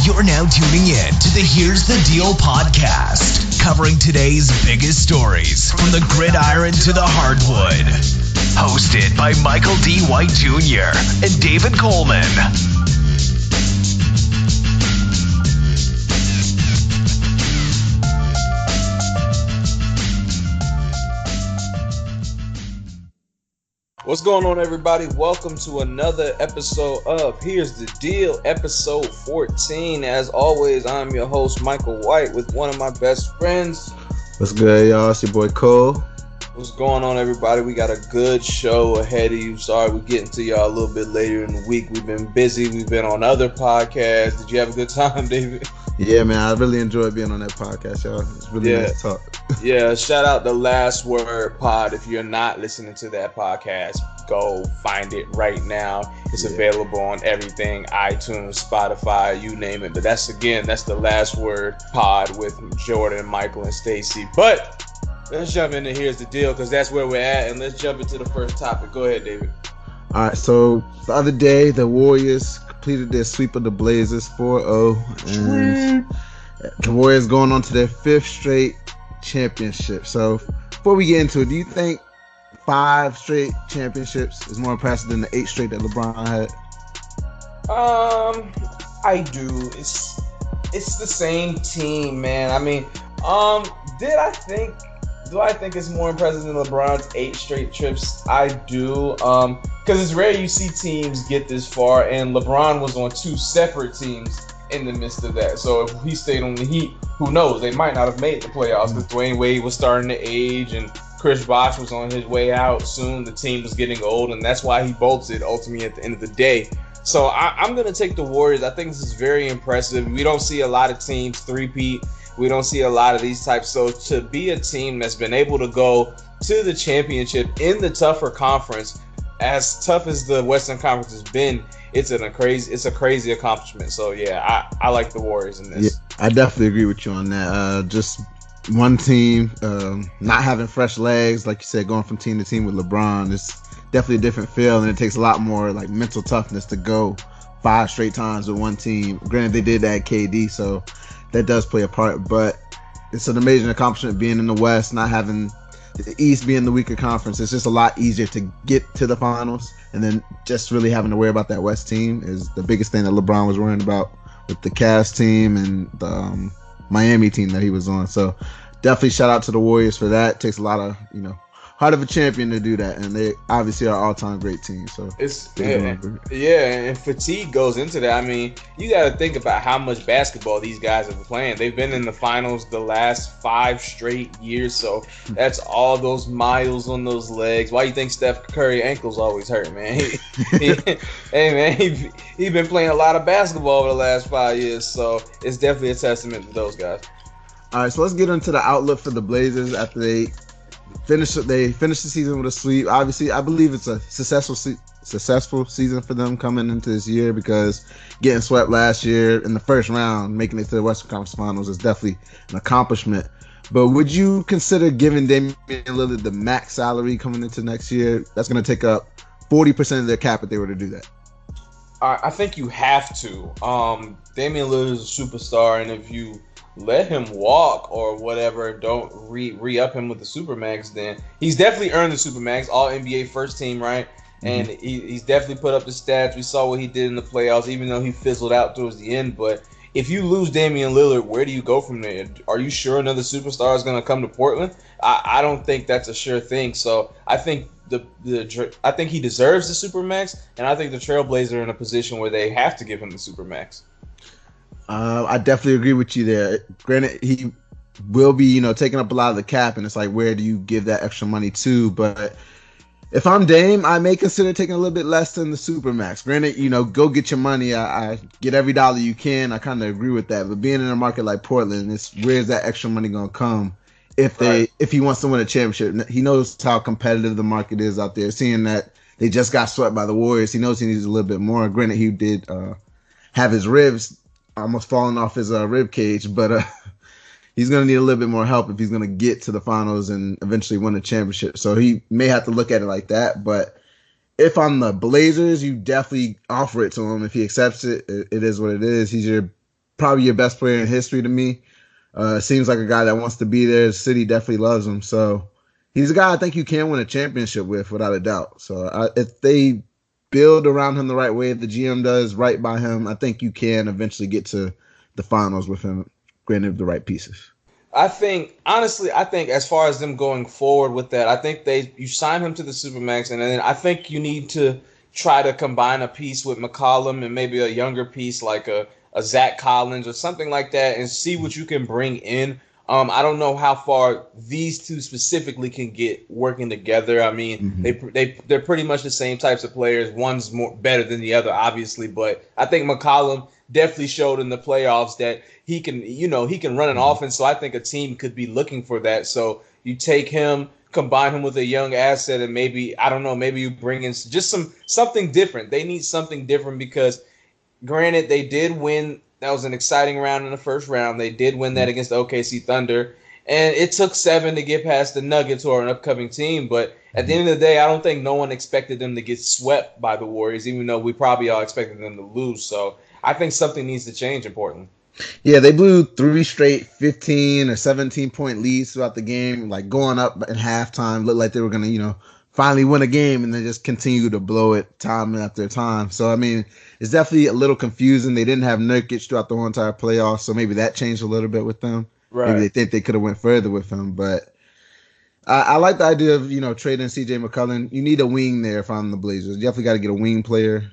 You're now tuning in to the Here's the Deal podcast, covering today's biggest stories from the gridiron to the hardwood. Hosted by Michael D. White Jr. and David Coleman. What's going on, everybody? Welcome to another episode of Here's the Deal, episode 14. As always, I'm your host, Michael White, with one of my best friends. What's good, y'all? It's your boy Cole. What's going on, everybody? We got a good show ahead of you. Sorry we're getting to y'all a little bit later in the week. We've been busy. We've been on other podcasts. Did you have a good time, David? Yeah, man. I really enjoyed being on that podcast, y'all. It's really nice to talk. Yeah, shout out the Last Word Pod. If you're not listening to that podcast, go find it right now. It's available on everything, iTunes, Spotify, you name it. But that's the Last Word Pod with Jordan, Michael, and Stacy. But let's jump into Here's the Deal, because that's where we're at, and let's jump into the first topic. Go ahead, David. All right, so the other day, the Warriors completed their sweep of the Blazers 4-0, and the Warriors going on to their fifth straight championship. So before we get into it, do you think 5 straight championships is more impressive than the 8 straight that LeBron had? I do. It's the same team, man. I mean, do I think it's more impressive than LeBron's 8 straight trips? I do. Because it's rare you see teams get this far, and LeBron was on 2 separate teams in the midst of that. So if he stayed on the Heat, who knows? They might not have made the playoffs because Dwayne Wade was starting to age and Chris Bosh was on his way out soon. The team was getting old, and that's why he bolted ultimately at the end of the day. So I'm going to take the Warriors. I think this is very impressive. We don't see a lot of teams three-peat. We don't see a lot of these types. So to be a team that's been able to go to the championship in the tougher conference, as tough as the Western Conference has been, it's a crazy accomplishment. So yeah, I like the Warriors in this. Yeah, I definitely agree with you on that. Just one team, not having fresh legs, like you said, going from team to team with LeBron, it's definitely a different feel, and it takes a lot more like mental toughness to go 5 straight times with one team. Granted, they did that at KD, so that does play a part, but it's an amazing accomplishment being in the West, not having the East being the weaker conference. It's just a lot easier to get to the finals, and then just really having to worry about that West team is the biggest thing that LeBron was worrying about with the Cavs team and the Miami team that he was on. So definitely shout out to the Warriors for that. It takes a lot of, heart of a champion to do that, and they obviously are all-time great team. So and fatigue goes into that. I mean, you got to think about how much basketball these guys have been playing. They've been in the finals the last 5 straight years, so that's all those miles on those legs. Why you think Steph Curry ankles always hurt, man? He's been playing a lot of basketball over the last 5 years, so it's definitely a testament to those guys. All right, so let's get into the outlook for the Blazers after they finished the season with a sweep. Obviously, I believe it's a successful season for them coming into this year, because getting swept last year in the first round, making it to the Western Conference Finals is definitely an accomplishment. But would you consider giving Damian Lillard the max salary coming into next year? That's going to take up 40% of their cap if they were to do that. I think you have to. Damian Lillard is a superstar, and if you let him walk or whatever, don't re-up him with the Supermax, then he's definitely earned the Supermax, all NBA first team, right? And he's definitely put up the stats. We saw what he did in the playoffs, even though he fizzled out towards the end. But if you lose Damian Lillard, where do you go from there? Are you sure another superstar is going to come to Portland? I don't think that's a sure thing. So I think I think he deserves the Supermax, and I think the Trailblazers are in a position where they have to give him the Supermax. I definitely agree with you there. Granted, he will be, taking up a lot of the cap, and it's like, where do you give that extra money to? But if I'm Dame, I may consider taking a little bit less than the Supermax. Granted, go get your money. I get every dollar you can. I kind of agree with that. But being in a market like Portland, where's that extra money going to come if he wants to win a championship? He knows how competitive the market is out there. Seeing that they just got swept by the Warriors, he knows he needs a little bit more. Granted, he did have his ribs almost falling off his rib cage, but he's going to need a little bit more help if he's going to get to the finals and eventually win a championship. So he may have to look at it like that. But if I'm the Blazers, you definitely offer it to him. If he accepts it, it is what it is. He's your probably your best player in history to me. Seems like a guy that wants to be there. The city definitely loves him. So he's a guy I think you can win a championship with without a doubt. So if they build around him the right way, if the GM does right by him, I think you can eventually get to the finals with him, granted the right pieces. Honestly, as far as them going forward with that, I think you sign him to the Supermax, and then I think you need to try to combine a piece with McCollum and maybe a younger piece like a Zach Collins or something like that, and see what you can bring in. I don't know how far these two specifically can get working together. I mean, they're pretty much the same types of players. One's more better than the other, obviously, but I think McCollum definitely showed in the playoffs that he can run an offense. So I think a team could be looking for that. So you take him, combine him with a young asset, and maybe you bring in just something different. They need something different because, granted, they did win. That was an exciting round in the first round. They did win that against the OKC Thunder, and it took 7 to get past the Nuggets, who are an upcoming team. But at the end of the day, I don't think no one expected them to get swept by the Warriors, even though we probably all expected them to lose. So I think something needs to change in Portland. Yeah, they blew 3 straight 15 or 17-point leads throughout the game, like going up at halftime, looked like they were going to, finally win a game, and then just continue to blow it time after time. So, I mean, it's definitely a little confusing. They didn't have Nurkic throughout the whole entire playoffs, so maybe that changed a little bit with them. Right. Maybe they think they could have went further with him, but I like the idea of, trading C.J. McCollum. You need a wing there if I'm the Blazers. You definitely got to get a wing player,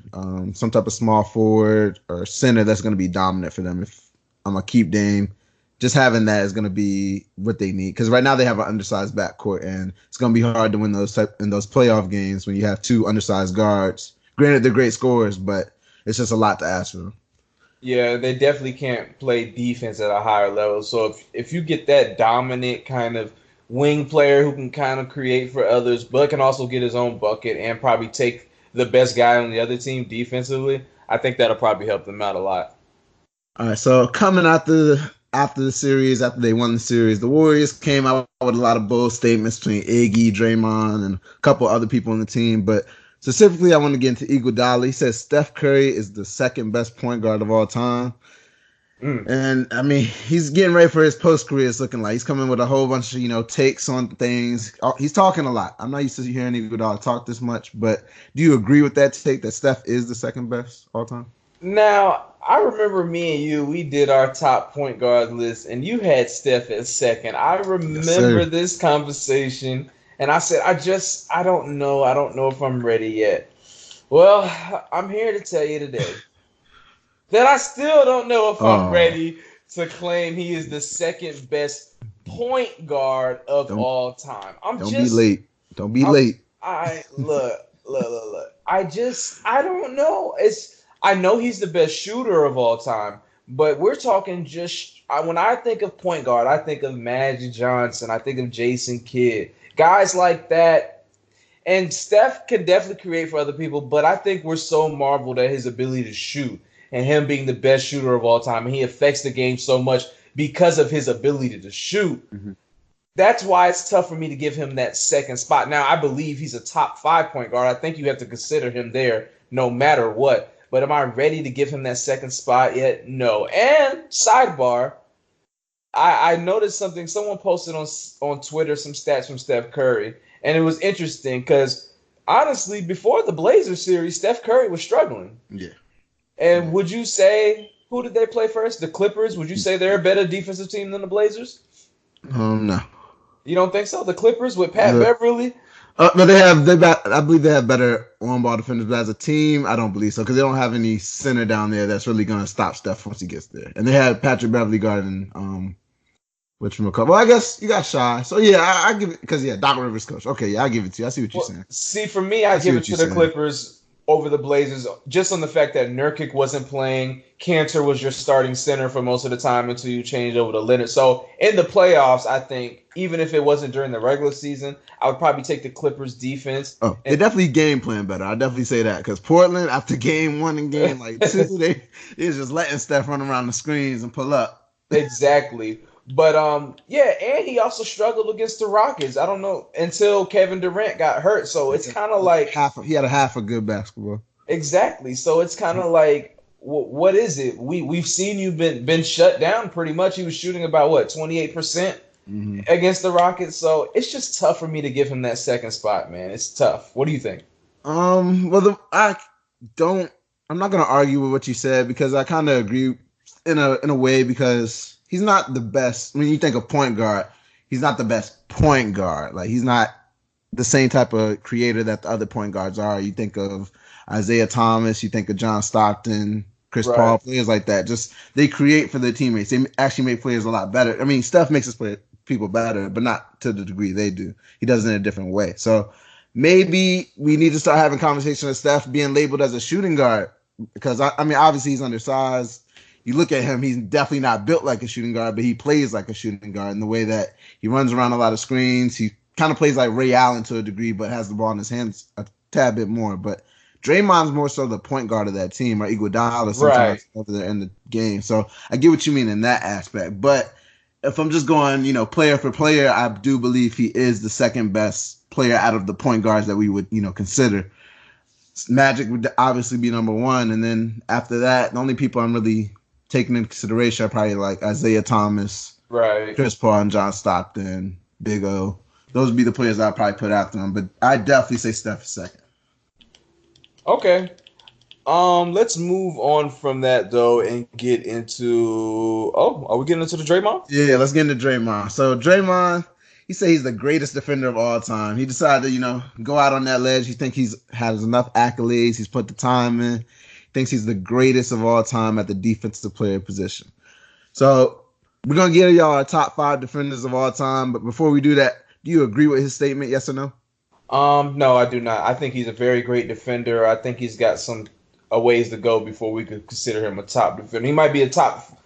some type of small forward or center that's going to be dominant for them. If I'm going to keep Dame, just having that is going to be what they need. Because right now they have an undersized backcourt, and it's going to be hard to win in those playoff games when you have 2 undersized guards. Granted, they're great scorers, but it's just a lot to ask for them. Yeah, they definitely can't play defense at a higher level. So if you get that dominant kind of wing player who can kind of create for others, but can also get his own bucket and probably take the best guy on the other team defensively, I think that'll probably help them out a lot. All right, so coming after the series, after they won the series, the Warriors came out with a lot of bold statements between Iggy, Draymond, and a couple other people on the team. But specifically, I want to get into Iguodala. He says Steph Curry is the second best point guard of all time. And, I mean, he's getting ready for his post-career, it's looking like. He's coming with a whole bunch of, takes on things. He's talking a lot. I'm not used to hearing Iguodala talk this much, but do you agree with that take that Steph is the second best all time? Now, I remember me and you, we did our top point guard list, and you had Steph at second. I remember this conversation, and I said, I don't know. I don't know if I'm ready yet. Well, I'm here to tell you today that I still don't know if I'm ready to claim he is the second best point guard of all time. Don't be late. Don't be late. Look. I don't know. I know he's the best shooter of all time, but we're talking when I think of point guard, I think of Magic Johnson, I think of Jason Kidd, guys like that. And Steph can definitely create for other people, but I think we're so marveled at his ability to shoot and him being the best shooter of all time. And he affects the game so much because of his ability to shoot. Mm-hmm. That's why it's tough for me to give him that second spot. Now, I believe he's a top 5 point guard. I think you have to consider him there no matter what. But am I ready to give him that second spot yet? No. And sidebar, I noticed something. Someone posted on Twitter some stats from Steph Curry. And it was interesting because, honestly, before the Blazers series, Steph Curry was struggling. Yeah. And would you say, who did they play first? The Clippers? Would you say they're a better defensive team than the Blazers? No. You don't think so? The Clippers with Pat Beverly? I believe they have better on-ball defenders, but as a team, I don't believe so because they don't have any center down there that's really going to stop Steph once he gets there. And they had Patrick Beverly guarding, well, I guess you got Shy. So, yeah, I give it because, Doc Rivers coach. Okay, yeah, I give it to you. I see what you're saying. See, for me, I give it to the Clippers over the Blazers just on the fact that Nurkic wasn't playing. Cantor was your starting center for most of the time until you changed over to Leonard. So in the playoffs, I think even if it wasn't during the regular season, I would probably take the Clippers defense. Oh, they definitely game plan better. I definitely say that because Portland, after game 1 and game 2, they was just letting Steph run around the screens and pull up. Exactly. But, and he also struggled against the Rockets. I don't know, until Kevin Durant got hurt. So it's kind of like he had a half a good basketball. Exactly. So it's kind of like what is it? We've seen you been shut down pretty much. He was shooting about what 28% against the Rockets, so it's just tough for me to give him that second spot, man. It's tough. What do you think? I don't. I'm not gonna argue with what you said because I kind of agree in a way because he's not the best. When you think of point guard, he's not the best point guard. Like he's not the same type of creator that the other point guards are. You think of Isaiah Thomas, you think of John Stockton, Chris Paul, players like that. Just they create for their teammates. They actually make players a lot better. I mean, Steph makes us people better, but not to the degree they do. He does it in a different way. So maybe we need to start having conversations with Steph being labeled as a shooting guard because I mean, obviously he's undersized. You look at him, he's definitely not built like a shooting guard, but he plays like a shooting guard in the way that he runs around a lot of screens. He kind of plays like Ray Allen to a degree, but has the ball in his hands a tad bit more. But Draymond's more so the point guard of that team, or Iguodala sometimes over there in the game. So I get what you mean in that aspect. But if I'm just going, player for player, I do believe he is the second best player out of the point guards that we would, consider. Magic would obviously be number one. And then after that, the only people I'm really taking into consideration are probably like Isaiah Thomas, Chris Paul, and John Stockton, Big O. Those would be the players I'd probably put after him. But I'd definitely say Steph is second. Okay. Let's move on from that though and get into. Oh, are we getting into the Draymond? Yeah, let's get into Draymond. So Draymond, he said he's the greatest defender of all time. He decided to, go out on that ledge. He thinks he's has enough accolades. He's put the time in. He thinks he's the greatest of all time at the defensive player position. So we're gonna give y'all our top 5 defenders of all time. But before we do that, do you agree with his statement? Yes or no? No, I do not. I think he's a very great defender. I think he's got some ways to go before we could consider him a top defender. He might be a top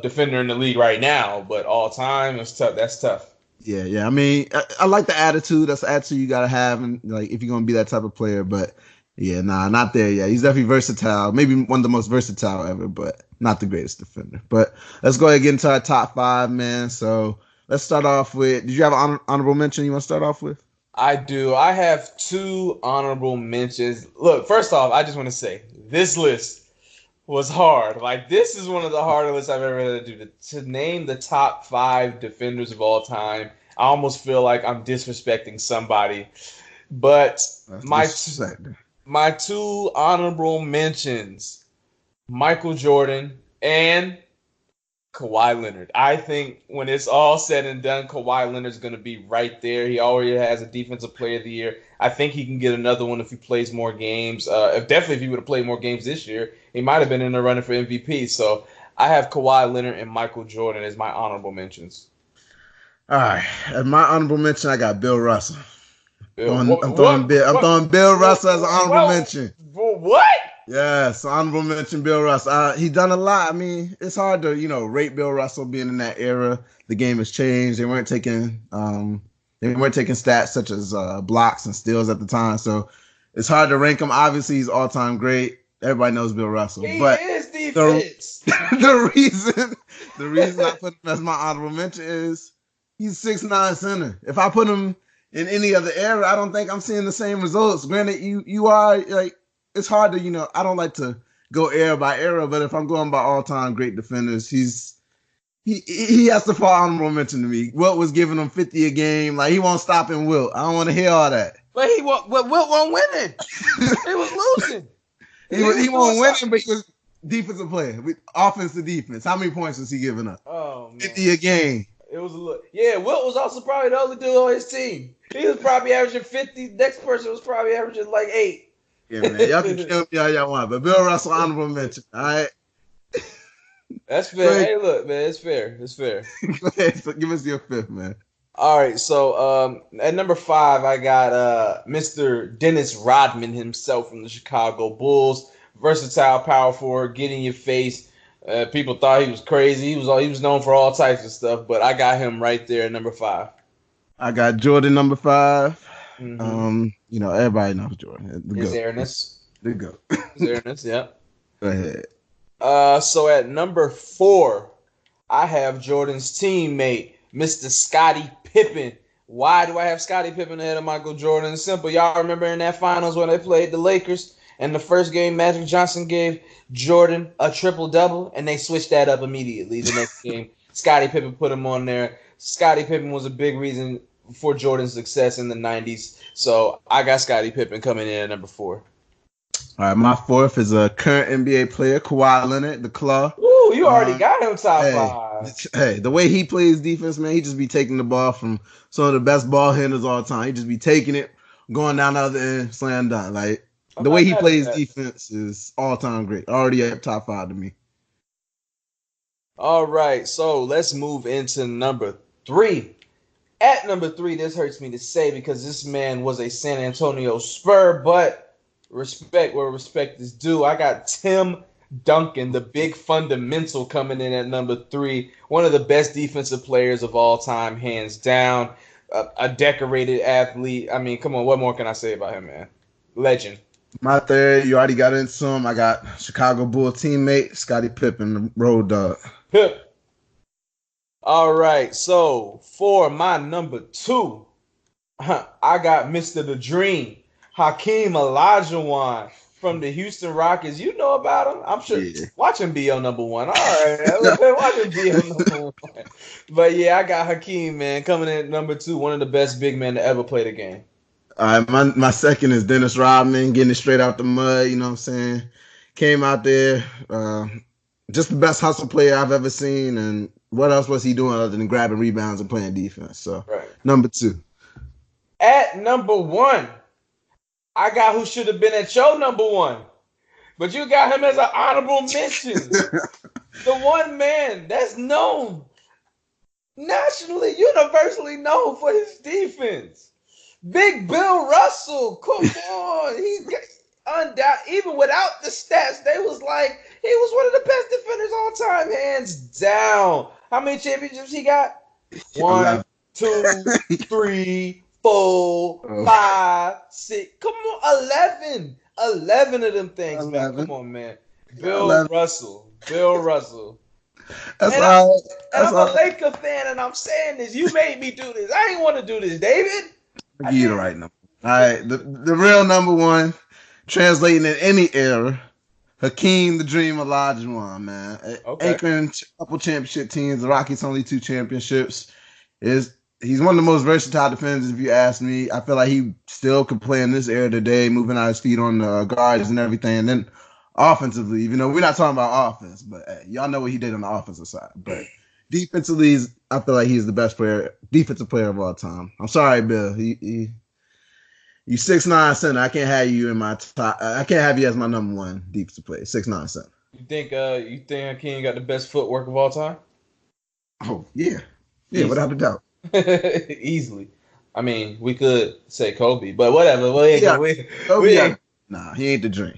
defender in the league right now, but all time, it's tough. That's tough. Yeah. I mean, I like the attitude. That's the attitude you gotta have, and like if you're gonna be that type of player. But yeah, not there yet. He's definitely versatile. Maybe one of the most versatile ever, but not the greatest defender. But let's go ahead and get into our top 5, man. So let's start off with. Did you have an honorable mention you want to start off with? I do. I have 2 honorable mentions. Look, first off, I just want to say this list was hard. Like, this is one of the harder lists I've ever had to do. To name the top 5 defenders of all time, I almost feel like I'm disrespecting somebody. But my 2 honorable mentions, Michael Jordan and Kawhi Leonard. I think when it's all said and done, Kawhi Leonard's going to be right there. He already has a Defensive Player of the Year. I think he can get another one if he plays more games. If he would have played more games this year, he might have been in the running for MVP. So I have Kawhi Leonard and Michael Jordan as my honorable mentions. All right. As my honorable mention, I got Bill Russell. I'm throwing Bill Russell as an honorable mention. What? Yes, honorable mention Bill Russell. He done a lot. I mean, it's hard to rate Bill Russell being in that era. The game has changed. They weren't taking stats such as blocks and steals at the time, so it's hard to rank him. Obviously, he's all time great. Everybody knows Bill Russell. He but is defense. The reason I put him as my honorable mention is he's 6'9" center. If I put him in any other era, I don't think I'm seeing the same results. Granted, you are like. It's hard to, I don't like to go era by era, but if I'm going by all-time great defenders, he has to fall honorable mention to me. Wilt was giving him 50 a game. Like, he won't stop in Wilt. I don't want to hear all that. But Wilt wasn't winning. He was losing. he wasn't winning, but he was defensive player. Offense to defense. How many points was he giving up? Oh, man. 50 a game. It was a look. Yeah, Wilt was also probably the only dude on his team. He was probably averaging 50. Next person was probably averaging like 8. Yeah, man. Y'all can kill me all y'all want, but Bill Russell, honorable mention. All right. That's fair. Hey, look, man, it's fair. It's fair. Go ahead. So give us your 5th, man. All right. So at number 5, I got Mr. Dennis Rodman himself from the Chicago Bulls. Versatile power forward, get in your face. People thought he was crazy. He was known for all types of stuff, but I got him right there at number 5. I got Jordan number 5. Mm-hmm. Everybody knows Jordan. His airness. The GOAT. His airness, yeah. Go ahead. So at number 4, I have Jordan's teammate, Mr. Scottie Pippen. Why do I have Scottie Pippen ahead of Michael Jordan? It's simple. Y'all remember in that finals when they played the Lakers In the first game, Magic Johnson gave Jordan a triple-double, and they switched that up immediately the next game. Scottie Pippen put him on there. Scottie Pippen was a big reason for Jordan's success in the 90s. So I got Scottie Pippen coming in at number 4. All right, my 4th is a current NBA player, Kawhi Leonard, the Claw. Ooh, you already got him top 5. Hey, the way he plays defense, man, he just be taking the ball from some of the best ball handlers all the time. He just be taking it, going down the other end, slam dunk. Like, the way he plays defense is all-time great. Already at top 5 to me. All right, so let's move into number 3. At number 3, this hurts me to say because this man was a San Antonio Spur, but respect where respect is due. I got Tim Duncan, the big fundamental, coming in at number 3. One of the best defensive players of all time, hands down. A decorated athlete. I mean, come on, what more can I say about him, man? Legend. My 3rd, you already got into him. I got Chicago Bull teammate, Scottie Pippen, the road dog. Pip. All right, so for my number 2, I got Mr. The Dream, Hakeem Olajuwon from the Houston Rockets. You know about him. I'm sure. Yeah. Watch him be your number 1. All right. Watch him be your number 1. But, yeah, I got Hakeem, man, coming in at number 2, one of the best big men to ever play the game. All right, my 2nd is Dennis Rodman, getting it straight out the mud, you know what I'm saying? Came out there, just the best hustle player I've ever seen, and what else was he doing other than grabbing rebounds and playing defense? So, right. Number 2. At number 1, I got who should have been at your number 1, but you got him as an honorable mention. The one man that's known, nationally, universally known for his defense. Big Bill Russell, come on. He's undoubted, even without the stats, they was like, he was one of the best defenders all time, hands down. How many championships he got? 1, 2, 3, 4, 5, 6. Come on, 11. 11 of them things, 11. Man. Come on, man. Bill Russell. That's all. I'm a Laker fan, and I'm saying this. You made me do this. I didn't want to do this, David. Give you the right number. All right, the real number 1, translating in any era, Hakeem the Dream Olajuwon, man. Okay. Anchoring a couple championship teams. The Rockets only 2 championships. He's one of the most versatile defenders, if you ask me. I feel like he still could play in this era today, moving out his feet on the guards and everything. And then offensively, even though we're not talking about offense, but y'all know what he did on the offensive side. But defensively, I feel like he's the best defensive player of all time. I'm sorry, Bill. You 6'9" center. I can't have you in my top. I can't have you as my number 1 defensive player. 6'9" center. You think Hakeem got the best footwork of all time? Oh yeah, without a doubt. Easily. I mean, we could say Kobe, but whatever. Nah, he ain't the Dream.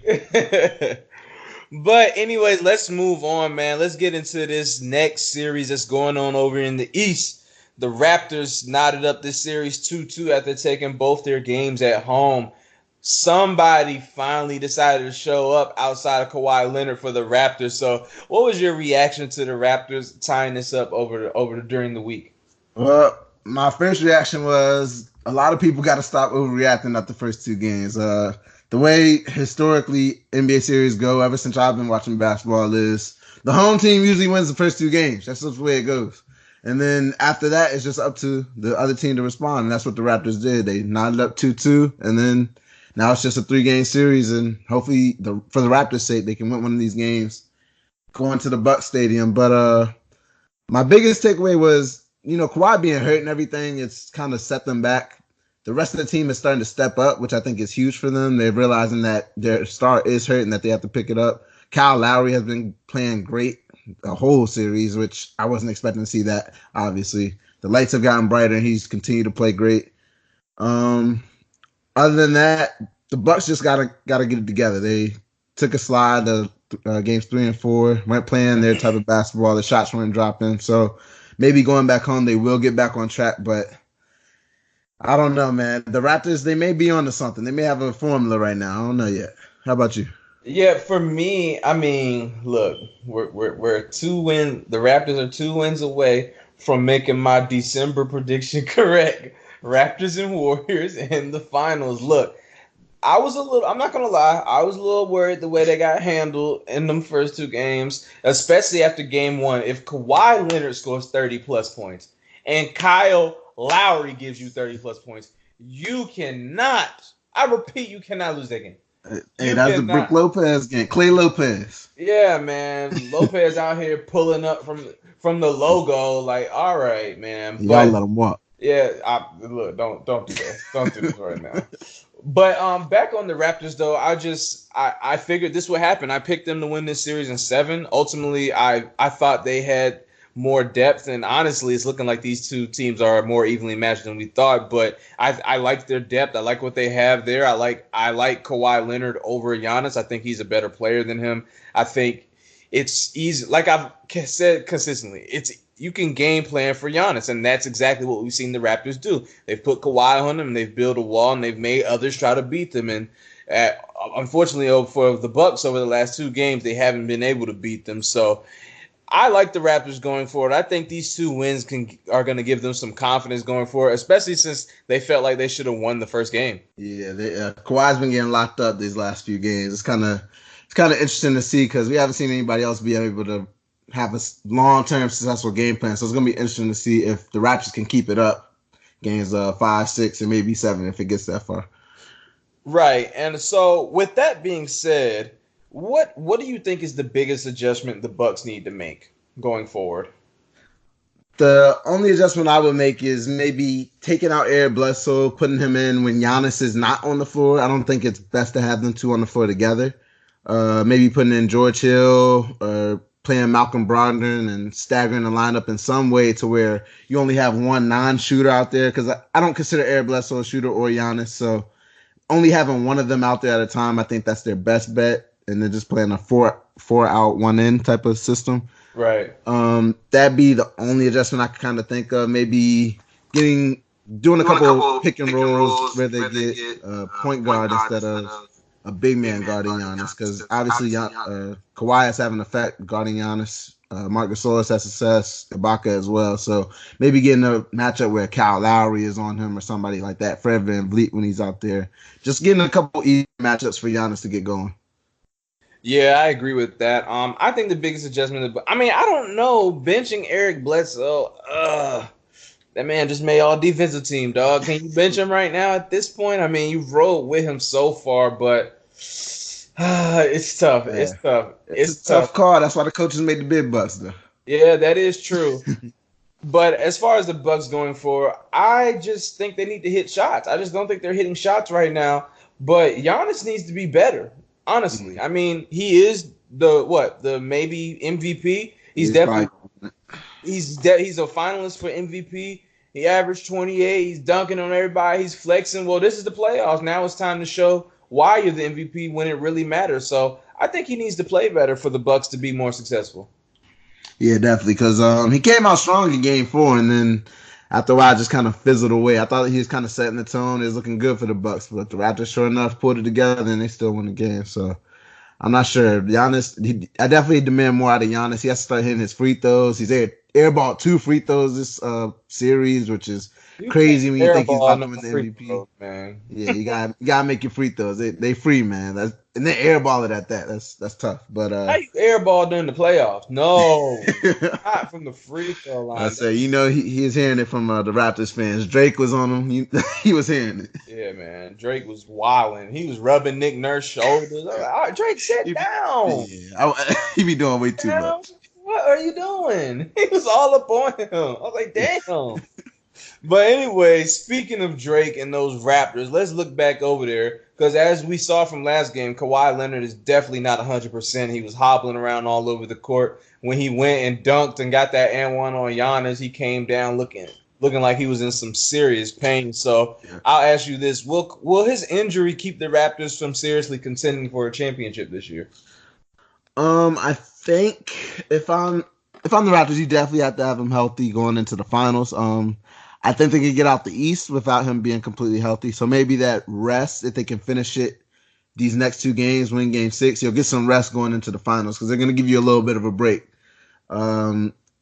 But anyways, let's move on, man. Let's get into this next series that's going on over in the East. The Raptors knotted up this series 2-2 after taking both their games at home. Somebody finally decided to show up outside of Kawhi Leonard for the Raptors. So what was your reaction to the Raptors tying this up during the week? Well, my first reaction was a lot of people got to stop overreacting after the first 2 games. The way historically NBA series go, ever since I've been watching basketball, is the home team usually wins the first 2 games. That's just the way it goes. And then after that, it's just up to the other team to respond. And that's what the Raptors did. They knotted up 2-2. And then now it's just a 3-game series. And hopefully, for the Raptors' sake, they can win one of these games going to the Bucks Stadium. But my biggest takeaway was, Kawhi being hurt and everything, it's kind of set them back. The rest of the team is starting to step up, which I think is huge for them. They're realizing that their star is hurt and that they have to pick it up. Kyle Lowry has been playing great a whole series, which I wasn't expecting to see that, obviously. The lights have gotten brighter, and he's continued to play great. Other than that, the Bucks just gotta get it together. They took a slide to games 3 and 4, weren't playing their type of basketball. The shots weren't dropping. So maybe going back home, they will get back on track, but I don't know, man. The Raptors, they may be onto something. They may have a formula right now. I don't know yet. How about you? Yeah, for me, I mean, look, we're 2 wins. The Raptors are 2 wins away from making my December prediction correct. Raptors and Warriors in the finals. Look, I'm not gonna lie, I was a little worried the way they got handled in them first two games, especially after game one. If Kawhi Leonard scores 30 plus points and Kyle Lowry gives you 30 plus points, you cannot, I repeat, you cannot lose that game. Hey, You that's the Brook cannot. Lopez game. Clay Lopez. Yeah, man. Lopez out here pulling up from the logo, like, all right, man. Y'all But let him walk. yeah, look, don't do that. Don't do this right now. But back on the Raptors though, I figured this would happen. I picked them to win this series in 7. Ultimately, I thought they had more depth, and honestly, it's looking like these two teams are more evenly matched than we thought. But I like their depth. I like what they have there. I like Kawhi Leonard over Giannis. I think he's a better player than him. I think it's easy. Like I've said consistently, it's you can game plan for Giannis, and that's exactly what we've seen the Raptors do. They've put Kawhi on him, and they've built a wall, and they've made others try to beat them. And unfortunately, for the Bucks over the last 2 games, they haven't been able to beat them. So I like the Raptors going forward. I think these 2 wins are going to give them some confidence going forward, especially since they felt like they should have won the first game. Yeah, Kawhi's been getting locked up these last few games. It's kind of interesting to see because we haven't seen anybody else be able to have a long-term successful game plan. So it's going to be interesting to see if the Raptors can keep it up games 5, 6, and maybe 7 if it gets that far. Right. And so with that being said, what do you think is the biggest adjustment the Bucks need to make going forward? The only adjustment I would make is maybe taking out Eric Bledsoe, putting him in when Giannis is not on the floor. I don't think it's best to have them 2 on the floor together. Maybe putting in George Hill or playing Malcolm Brogdon and staggering the lineup in some way to where you only have one non-shooter out there. Because I don't consider Eric Bledsoe a shooter or Giannis. So only having one of them out there at a time, I think that's their best bet. And then just playing a 4 out, 1 in type of system. Right. That'd be the only adjustment I could kind of think of. Maybe doing a couple pick and rolls where they get point guard instead of a big man guarding Giannis, because obviously Kawhi is having an effect guarding Giannis. Marc Gasol has success, Ibaka as well. So maybe getting a matchup where Kyle Lowry is on him or somebody like that. Fred VanVleet when he's out there. Just getting a couple easy matchups for Giannis to get going. Yeah, I agree with that. I think the biggest adjustment, I don't know, benching Eric Bledsoe, that man just made all defensive team, dog. Can you bench him right now at this point? You've rolled with him so far, but it's tough. Yeah. It's tough. It's a tough call. That's why the coaches made the big bucks, though. Yeah, that is true. But as far as the Bucks going forward, I just think they need to hit shots. I just don't think they're hitting shots right now. But Giannis needs to be better. Honestly, he is the maybe MVP. He's definitely he's a finalist for MVP. He averaged 28. He's dunking on everybody. He's flexing. Well, this is the playoffs. Now it's time to show why you're the MVP when it really matters. So I think he needs to play better for the Bucks to be more successful. Yeah, definitely, because he came out strong in Game 4, and then after a while, just kind of fizzled away. I thought he was kind of setting the tone. It was looking good for the Bucks, but the Raptors, sure enough, pulled it together, and they still won the game. So I'm not sure. Giannis, I definitely demand more out of Giannis. He has to start hitting his free throws. He's airballed 2 free throws this series, which is crazy when you think he's about to win the MVP. Throws, man. Yeah, you gotta make your free throws. They free, man. And then airball it at that. That's tough. But how you airball during the playoffs? No, not from the free throw line. I say, he is hearing it from the Raptors fans. Drake was on him. He was hearing it. Yeah, man. Drake was wilding. He was rubbing Nick Nurse's shoulders. I was like, all right, Drake, sit down. Yeah, he be doing way too much. What are you doing? He was all up on him. I was like, damn. But anyway, speaking of Drake and those Raptors, let's look back over there. Because as we saw from last game, Kawhi Leonard is definitely not 100%. He was hobbling around all over the court. When he went and dunked and got that and one on Giannis, he came down looking like he was in some serious pain. So I'll ask you this. Will his injury keep the Raptors from seriously contending for a championship this year? I think if I'm the Raptors, you definitely have to have him healthy going into the finals. I think they can get out the East without him being completely healthy. So maybe that rest, if they can finish it these next 2 games, win Game 6, you'll get some rest going into the finals because they're going to give you a little bit of a break.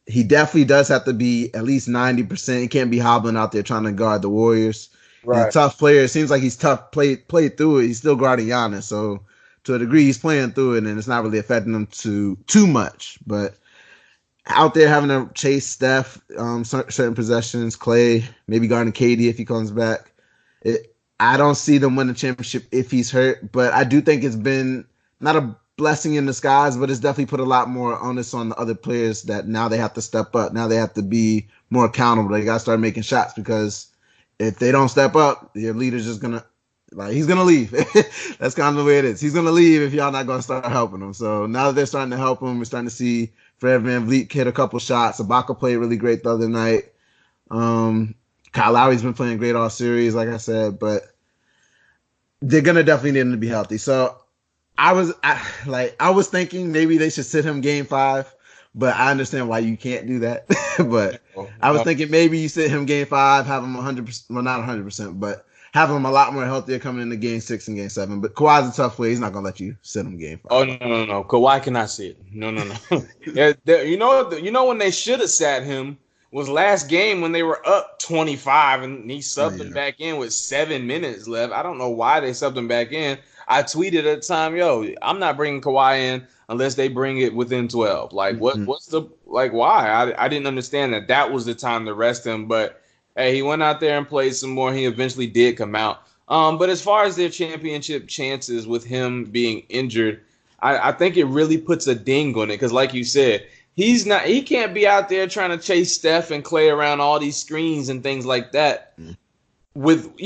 He definitely does have to be at least 90%. He can't be hobbling out there trying to guard the Warriors. He's a Right. tough player. It seems like he's tough. Played through it. He's still guarding Giannis, so to a degree, he's playing through it, and it's not really affecting him too much. But out there having to chase Steph, certain possessions, Clay, maybe guarding KD if he comes back. I don't see them win the championship if he's hurt, but I do think it's been not a blessing in disguise, but it's definitely put a lot more onus on the other players that now they have to step up. Now they have to be more accountable. They got to start making shots because if they don't step up, your leader's just going to, he's going to leave. That's kind of the way it is. He's going to leave if y'all not going to start helping him. So now that they're starting to help him, we're starting to see Fred VanVleet hit a couple shots. Ibaka played really great the other night. Kyle Lowry's been playing great all series, like I said, but they're going to definitely need him to be healthy. So I was thinking maybe they should sit him game 5, but I understand why you can't do that. But I was thinking maybe you sit him game 5, have him 100%, well, not 100%, but have him a lot more healthier coming into game 6 and game 7. But Kawhi's a tough player. He's not going to let you sit him game 5. Oh, no. Kawhi cannot sit. No. Yeah, you know when they should have sat him was last game when they were up 25 and he subbed him back in with 7 minutes left. I don't know why they subbed him back in. I tweeted at the time, I'm not bringing Kawhi in unless they bring it within 12. Like, what's the, like, why? I didn't understand that was the time to rest him. But, hey, he went out there and played some more. He eventually did come out. But as far as their championship chances with him being injured, I think it really puts a ding on it. Because, like you said, he can't be out there trying to chase Steph and Clay around all these screens and things like that with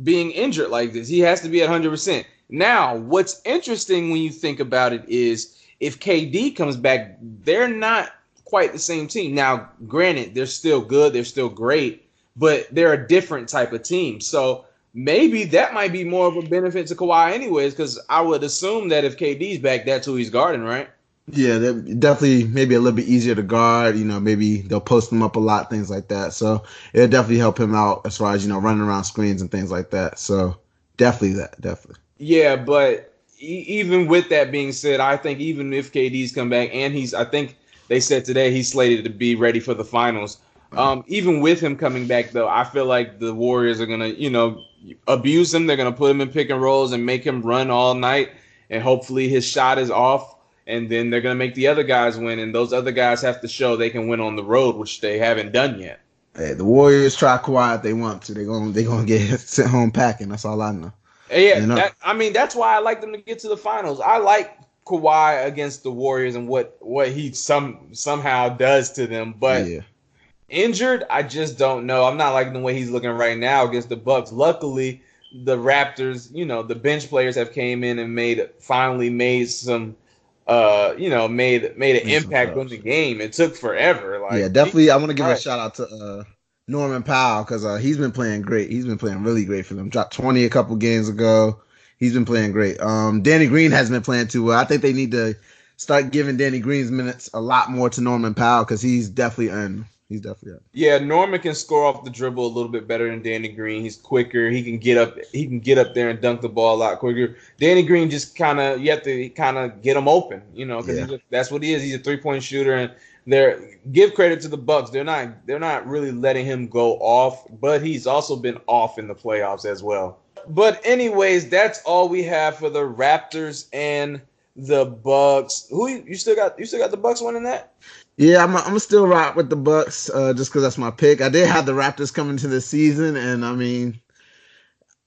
being injured like this. He has to be at 100%. Now, what's interesting when you think about it is if KD comes back, they're not quite the same team. Now, granted, they're still good, they're still great, but they're a different type of team. So maybe that might be more of a benefit to Kawhi anyways, because I would assume that if KD's back, that's who he's guarding, right? Yeah, they're definitely maybe a little bit easier to guard. Maybe they'll post him up a lot, things like that. So it'll definitely help him out as far as, running around screens and things like that. So definitely. Yeah, but even with that being said, I think even if KD's come back and I think they said today he's slated to be ready for the finals. Even with him coming back, though, I feel like the Warriors are going to, abuse him. They're going to put him in pick and rolls and make him run all night. And hopefully his shot is off. And then they're going to make the other guys win. And those other guys have to show they can win on the road, which they haven't done yet. Hey, the Warriors try Kawhi if they want to. They're gonna get sent home packing. That's all I know. Yeah, that's why I like them to get to the finals. I like Kawhi against the Warriors and what he somehow does to them. But injured, I just don't know. I'm not liking the way he's looking right now against the Bucks. Luckily, the Raptors, the bench players have came in and finally made some. Made an impact on the game. It took forever. Definitely. I want to give a shout out to Norman Powell because he's been playing great. He's been playing really great for them. Dropped 20 a couple games ago. He's been playing great. Danny Green has been playing too well. I think they need to start giving Danny Green's minutes a lot more to Norman Powell because he's definitely earned. Yeah, Norman can score off the dribble a little bit better than Danny Green. He's quicker. He can get up there and dunk the ball a lot quicker. Danny Green you have to kind of get him open, because that's what he is. He's a 3-point shooter, and give credit to the Bucks. They're not really letting him go off, but he's also been off in the playoffs as well. But anyways, that's all we have for the Raptors and the Bucks. You still got the Bucks winning that? Yeah, I'm still rock with the Bucks just because that's my pick. I did have the Raptors coming to the season, and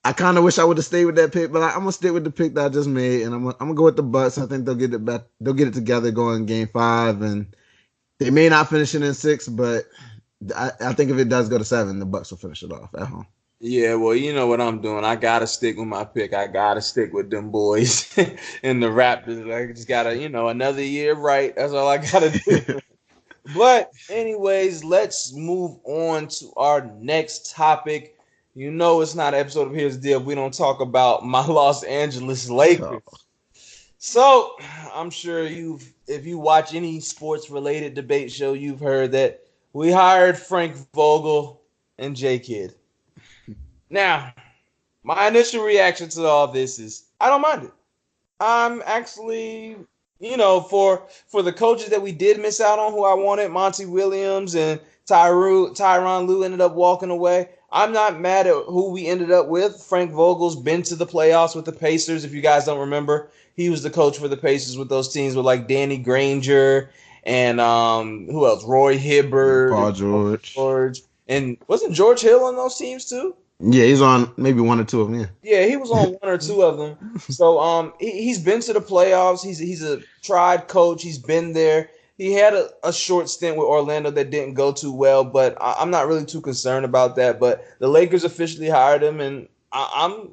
I kind of wish I would have stayed with that pick, but I'm gonna stick with the pick that I just made, and I'm gonna go with the Bucks. I think they'll get it back. They'll get it together going Game 5, and they may not finish it in 6, but I think if it does go to 7, the Bucks will finish it off at home. Yeah, well, you know what I'm doing. I gotta stick with my pick. I gotta stick with them boys and the Raptors. I just gotta, another year right. That's all I gotta do. But anyways, let's move on to our next topic. It's not an episode of Here's the Deal if we don't talk about my Los Angeles Lakers. Oh. So I'm sure if you watch any sports related debate show, you've heard that we hired Frank Vogel and J Kidd. Now, my initial reaction to all this is I don't mind it. I'm actually, for the coaches that we did miss out on who I wanted, Monty Williams and Tyronn Lue ended up walking away. I'm not mad at who we ended up with. Frank Vogel's been to the playoffs with the Pacers. If you guys don't remember, he was the coach for the Pacers with those teams with like Danny Granger and who else? Roy Hibbert, Paul and Paul George. George, and wasn't George Hill on those teams too? Yeah, he's on maybe one or two of them. Yeah. Yeah, he was on one or two of them. So he's been to the playoffs. He's a tried coach. He's been there. He had a short stint with Orlando that didn't go too well, but I'm not really too concerned about that. But the Lakers officially hired him, and I'm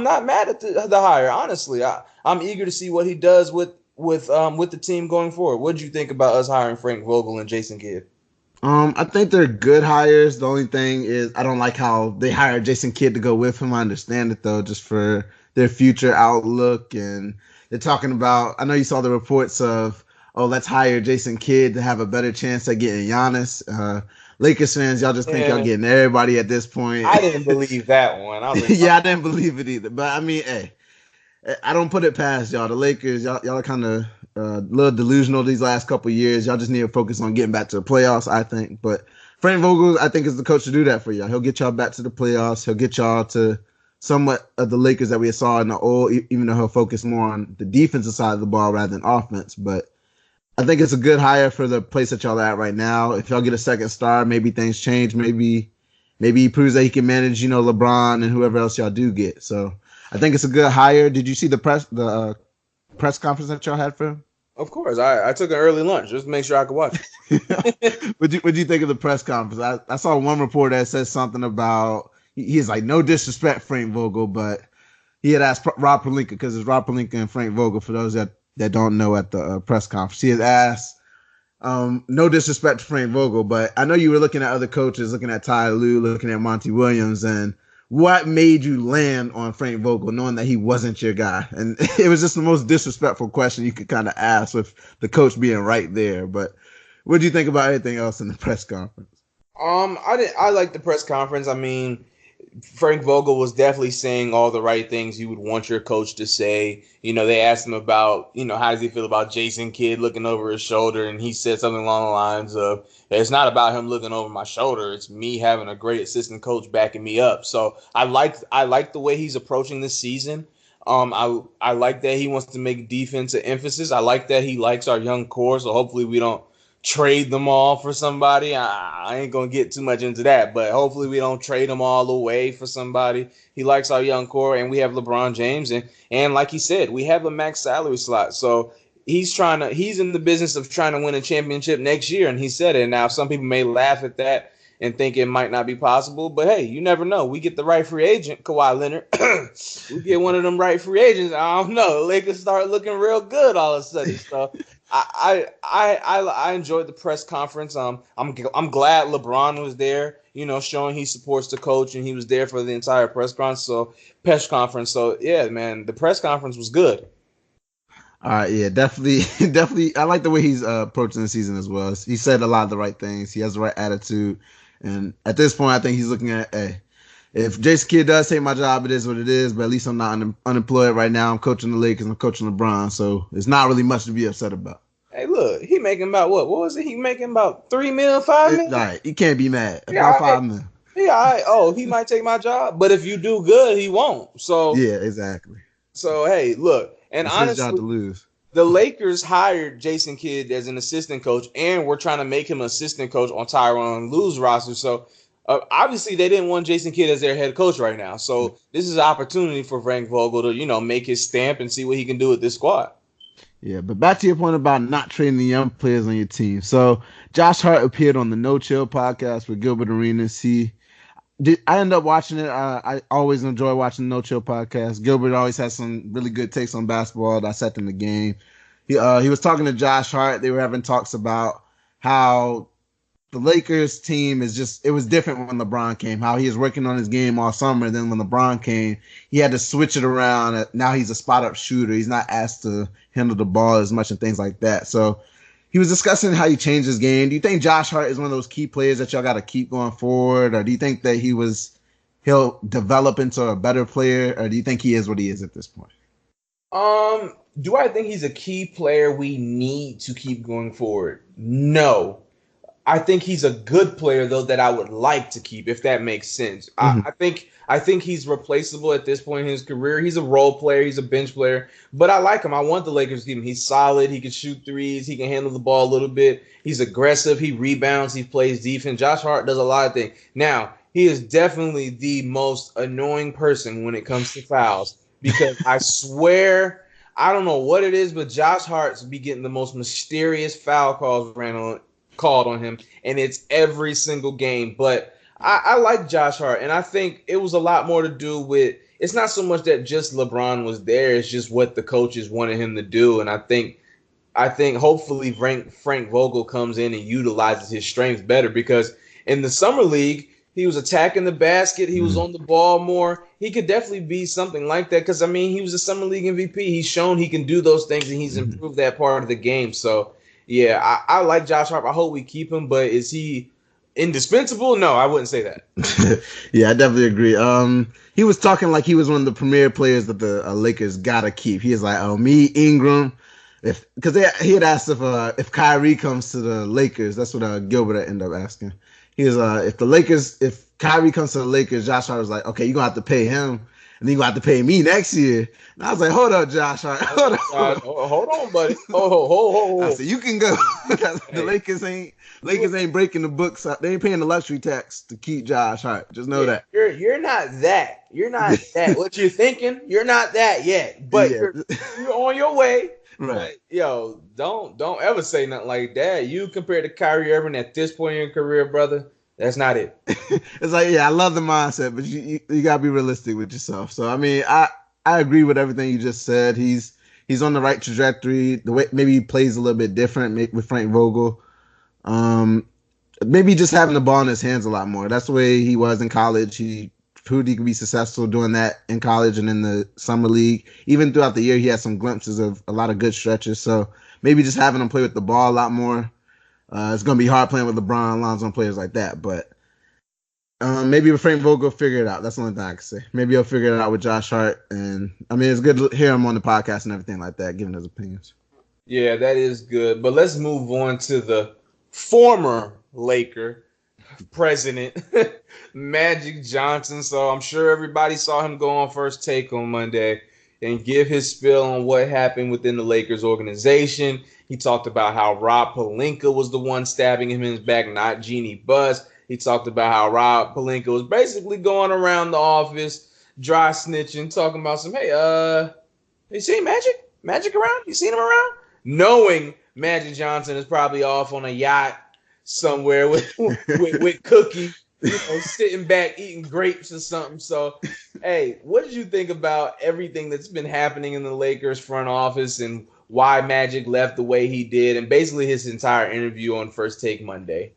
not mad at the hire. Honestly, I'm eager to see what he does with the team going forward. What did you think about us hiring Frank Vogel and Jason Kidd? I think they're good hires. The only thing is I don't like how they hired Jason Kidd to go with him. I understand it though, just for their future outlook. And they're talking about, I know you saw the reports of, oh, let's hire Jason Kidd to have a better chance at getting Giannis. Lakers fans, y'all just think y'all getting everybody at this point. I didn't believe that one. I was like, yeah, I didn't believe it either. But I mean, hey, I don't put it past y'all. The Lakers, y'all are kind of a little delusional these last couple of years. Y'all just need to focus on getting back to the playoffs, I think. But Frank Vogel, I think, is the coach to do that for y'all. He'll get y'all back to the playoffs. He'll get y'all to somewhat of the Lakers that we saw in the old, even though he'll focus more on the defensive side of the ball rather than offense. But I think it's a good hire for the place that y'all are at right now. If y'all get a second star, maybe things change. Maybe he proves that he can manage, LeBron and whoever else y'all do get. So I think it's a good hire. Did you see the press conference that y'all had for him? Of course. I took an early lunch just to make sure I could watch it. What'd you think of the press conference? I saw one report that said something about he's like, no disrespect, Frank Vogel, but he had asked Rob Pelinka, because it's Rob Pelinka and Frank Vogel, for those that don't know, at the press conference. He had asked, no disrespect to Frank Vogel, but I know you were looking at other coaches, looking at Ty Lue, looking at Monty Williams, and what made you land on Frank Vogel, knowing that he wasn't your guy? And it was just the most disrespectful question you could kind of ask, with the coach being right there. But what do you think about anything else in the press conference? I like the press conference. I mean, Frank Vogel was definitely saying all the right things you would want your coach to say. They asked him about, how does he feel about Jason Kidd looking over his shoulder? And he said something along the lines of, it's not about him looking over my shoulder. It's me having a great assistant coach backing me up. So I like the way he's approaching this season. I like that he wants to make defense an emphasis. I like that he likes our young core. So hopefully we don't trade them all for somebody. I ain't gonna get too much into that, but hopefully we don't trade them all away for somebody. He likes our young core, and we have LeBron James, and like he said, we have a max salary slot. So he's in the business of trying to win a championship next year, and he said it. Now some people may laugh at that and think it might not be possible, but hey, you never know. We get the right free agent, Kawhi Leonard. We get one of them right free agents. I don't know. The Lakers start looking real good all of a sudden. So I enjoyed the press conference. I'm glad LeBron was there, showing he supports the coach, and he was there for the entire press conference. So yeah, man, the press conference was good. All right, yeah, definitely. I like the way he's approaching the season as well. He said a lot of the right things. He has the right attitude, and at this point, I think he's looking at, hey, if Jason Kidd does take my job, it is what it is. But at least I'm not unemployed right now. I'm coaching the Lakers. I'm coaching LeBron, so it's not really much to be upset about. Hey, look, he making about what? What was it? He making about $3 million, $5 million. All right, you can't be mad about $5 million. Yeah, oh, he might take my job, but if you do good, he won't. So yeah, exactly. So hey, look, and it's honestly, his job to lose. The Lakers hired Jason Kidd as an assistant coach, and we're trying to make him an assistant coach on Tyronn Lue's roster. So obviously, they didn't want Jason Kidd as their head coach right now. So this is an opportunity for Frank Vogel to, make his stamp and see what he can do with this squad. Yeah, but back to your point about not trading the young players on your team. So Josh Hart appeared on the No Chill podcast with Gilbert Arenas. I ended up watching it. I always enjoy watching the No Chill podcast. Gilbert always has some really good takes on basketball, dissecting the game. He was talking to Josh Hart. They were having talks about how the Lakers team it was different when LeBron came, how he was working on his game all summer. Then when LeBron came, he had to switch it around. Now he's a spot-up shooter. He's not asked to handle the ball as much and things like that. So he was discussing how he changed his game. Do you think Josh Hart is one of those key players that y'all got to keep going forward? Or do you think that he'll develop into a better player? Or do you think he is what he is at this point? Do I think he's a key player we need to keep going forward? No. I think he's a good player though that I would like to keep, if that makes sense. Mhm. I think he's replaceable at this point in his career. He's a role player, he's a bench player, but I like him. I want the Lakers to keep him. He's solid. He can shoot threes. He can handle the ball a little bit. He's aggressive. He rebounds. He plays defense. Josh Hart does a lot of things. Now he is definitely the most annoying person when it comes to fouls because I swear. I don't know what it is, but Josh Hart's be getting the most mysterious foul called on him, and it's every single game. But I like Josh Hart, and I think it was a lot more to do with it's not so much that just LeBron was there, it's just what the coaches wanted him to do. And I think hopefully Frank Vogel comes in and utilizes his strengths better because in the summer league, he was attacking the basket. He was on the ball more. He could definitely be something like that because, I mean, he was a summer league MVP. He's shown he can do those things, and he's improved that part of the game. So, yeah, I like Josh Hart. I hope we keep him, but is he indispensable? No, I wouldn't say that. Yeah, I definitely agree. He was talking like he was one of the premier players that the Lakers gotta keep. He was like, "Oh, me, Ingram." Because he had asked if Kyrie comes to the Lakers, that's what Gilbert ended up asking. He was if Kyrie comes to the Lakers, Josh Hart was like, okay, you're gonna have to pay him, and then you're gonna have to pay me next year. And I was like, hold up, Josh Hart, hold on, buddy. Oh. I said, you can go. The Lakers ain't breaking the books up. They ain't paying the luxury tax to keep Josh Hart. Just know that. You're not that. You're not that. What you're thinking, you're not that yet. But you're on your way. Right. Yo, don't ever say nothing like that. You compared to Kyrie Irving at this point in your career, brother. That's not it. It's like, yeah, I love the mindset, but you gotta be realistic with yourself. So I mean, I agree with everything you just said. He's on the right trajectory. The way maybe he plays a little bit different with Frank Vogel. Maybe just having the ball in his hands a lot more. That's the way he was in college. He proved he could be successful doing that in college and in the summer league. Even throughout the year, he had some glimpses of a lot of good stretches. So maybe just having him play with the ball a lot more. It's going to be hard playing with LeBron, Lonzo, and players like that. But maybe with Frank Vogel, figure it out. That's the only thing I can say. Maybe he'll figure it out with Josh Hart. And, I mean, it's good to hear him on the podcast and everything like that, giving his opinions. Yeah, that is good. But let's move on to the former Laker president, Magic Johnson. So I'm sure everybody saw him go on First Take on Monday and give his spiel on what happened within the Lakers organization. He talked about how Rob Pelinka was the one stabbing him in his back, not Jeannie Buss. He talked about how Rob Pelinka was basically going around the office, dry snitching, talking about some, hey, you seen Magic? Magic around? You seen him around? Knowing Magic Johnson is probably off on a yacht somewhere with Cookie, sitting back eating grapes or something. So, hey, what did you think about everything that's been happening in the Lakers front office and why Magic left the way he did, and basically his entire interview on First Take Monday?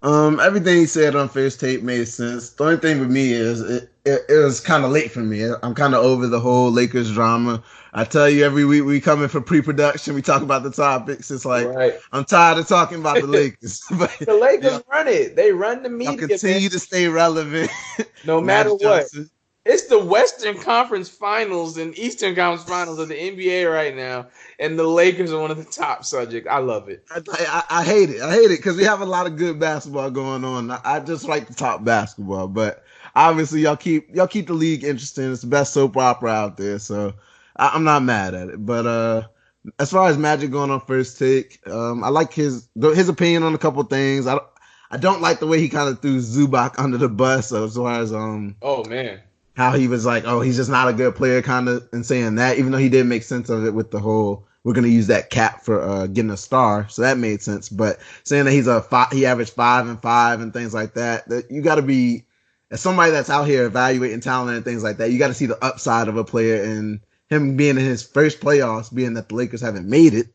Everything he said on First Take made sense. The only thing with me is it was kind of late for me. I'm kind of over the whole Lakers drama. I tell you, every week we come in for pre-production, we talk about the topics. It's like, right. I'm tired of talking about the Lakers. But the Lakers run it. They run the media. Continue to stay relevant. No matter what. It's the Western Conference Finals and Eastern Conference Finals of the NBA right now, and the Lakers are one of the top subjects. I love it. I hate it. I hate it because we have a lot of good basketball going on. I just like to talk basketball, but obviously y'all keep the league interesting. It's the best soap opera out there, so I'm not mad at it. But as far as Magic going on First Take, I like his opinion on a couple things. I don't like the way he kind of threw Zubac under the bus. So as far as oh man. How he was like, oh, he's just not a good player, kind of, and saying that, even though he did make sense of it with the whole, we're going to use that cap for getting a star. So that made sense. But saying that he averaged 5 and 5 and things like that you got to be, as somebody that's out here evaluating talent and things like that, you got to see the upside of a player, and him being in his first playoffs, being that the Lakers haven't made it.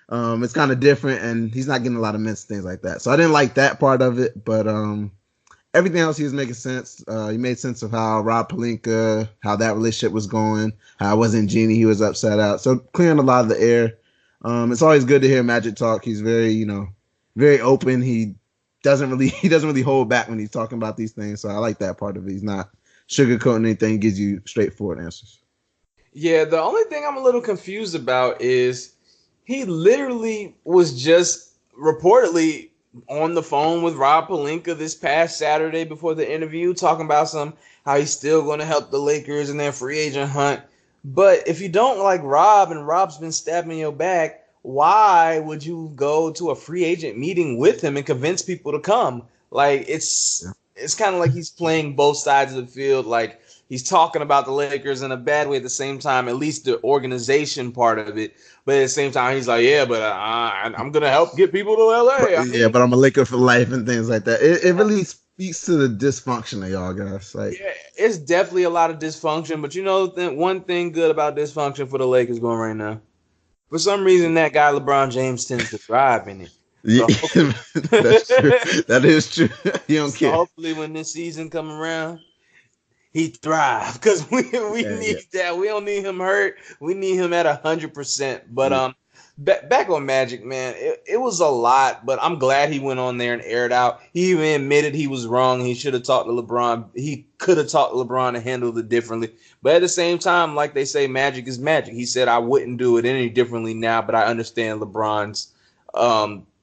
It's kind of different, and he's not getting a lot of minutes, things like that. So I didn't like that part of it, but everything else he was making sense. He made sense of how Rob Pelinka, how that relationship was going, how it wasn't Jeannie he was upset out. So clearing a lot of the air. It's always good to hear Magic talk. He's very, very open. He doesn't really hold back when he's talking about these things. So I like that part of it. He's not sugarcoating anything. He gives you straightforward answers. Yeah, the only thing I'm a little confused about is he literally was just reportedly on the phone with Rob Pelinka this past Saturday before the interview, talking about how he's still going to help the Lakers in their free agent hunt. But if you don't like Rob and Rob's been stabbing your back, why would you go to a free agent meeting with him and convince people to come? Like it's kind of like he's playing both sides of the field. Like he's talking about the Lakers in a bad way at the same time, at least the organization part of it. But at the same time, he's like, yeah, but I'm gonna help get people to LA. But I'm a Laker for life and things like that. It really speaks to the dysfunction of y'all guys. Like, yeah, it's definitely a lot of dysfunction. But you know, one thing good about dysfunction for the Lakers going right now, for some reason, that guy LeBron James tends to thrive in it. Yeah, that's true. That is true. You don't care. Hopefully, when this season come around, he thrive because we need that. We don't need him hurt. We need him at 100%. But back on Magic, man, it was a lot. But I'm glad he went on there and aired out. He even admitted he was wrong. He should have talked to LeBron. He could have talked to LeBron and handled it differently. But at the same time, like they say, magic is magic. He said, I wouldn't do it any differently now, but I understand LeBron's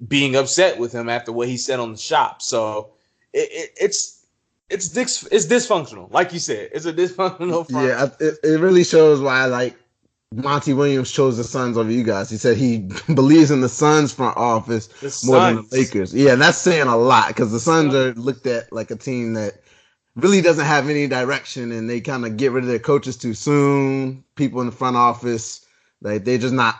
being upset with him after what he said on the shop. So it's dysfunctional, like you said. It's a dysfunctional front. Yeah, it really shows why like Monty Williams chose the Suns over you guys. He said he believes in the Suns front office more than the Lakers. Yeah, and that's saying a lot because the Suns are looked at like a team that really doesn't have any direction, and they kind of get rid of their coaches too soon. People in the front office, like they're not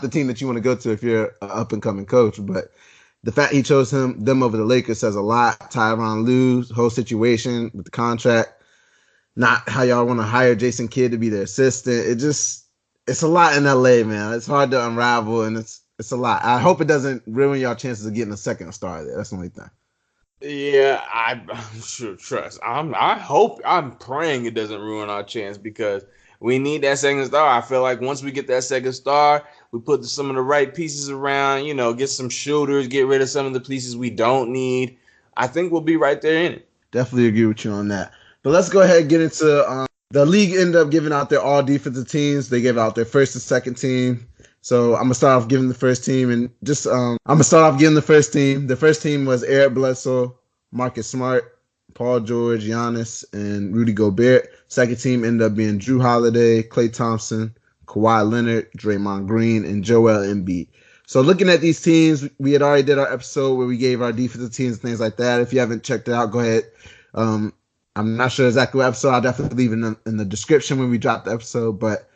the team that you want to go to if you're an up and coming coach. But the fact he chose them over the Lakers says a lot. Tyronn Lue's whole situation with the contract, not how y'all want to hire Jason Kidd to be their assistant. It's a lot in LA, man. It's hard to unravel, and it's a lot. I hope it doesn't ruin y'all chances of getting a second star there. That's the only thing. Yeah, I'm sure. Trust. I'm praying it doesn't ruin our chance because we need that second star. I feel like once we get that second star, we put some of the right pieces around, get some shooters, get rid of some of the pieces we don't need. I think we'll be right there in it. Definitely agree with you on that. But let's go ahead and get into the league ended up giving out their all defensive teams. They gave out their first and second team. So I'm going to start off giving the first team. And just I'm going to start off giving the first team. The first team was Eric Bledsoe, Marcus Smart, Paul George, Giannis, and Rudy Gobert. Second team ended up being Drew Holiday, Klay Thompson, Kawhi Leonard, Draymond Green, and Joel Embiid. So looking at these teams, we had already did our episode where we gave our defensive teams and things like that. If you haven't checked it out, go ahead. I'm not sure exactly what episode. I'll definitely leave it in the description when we drop the episode. But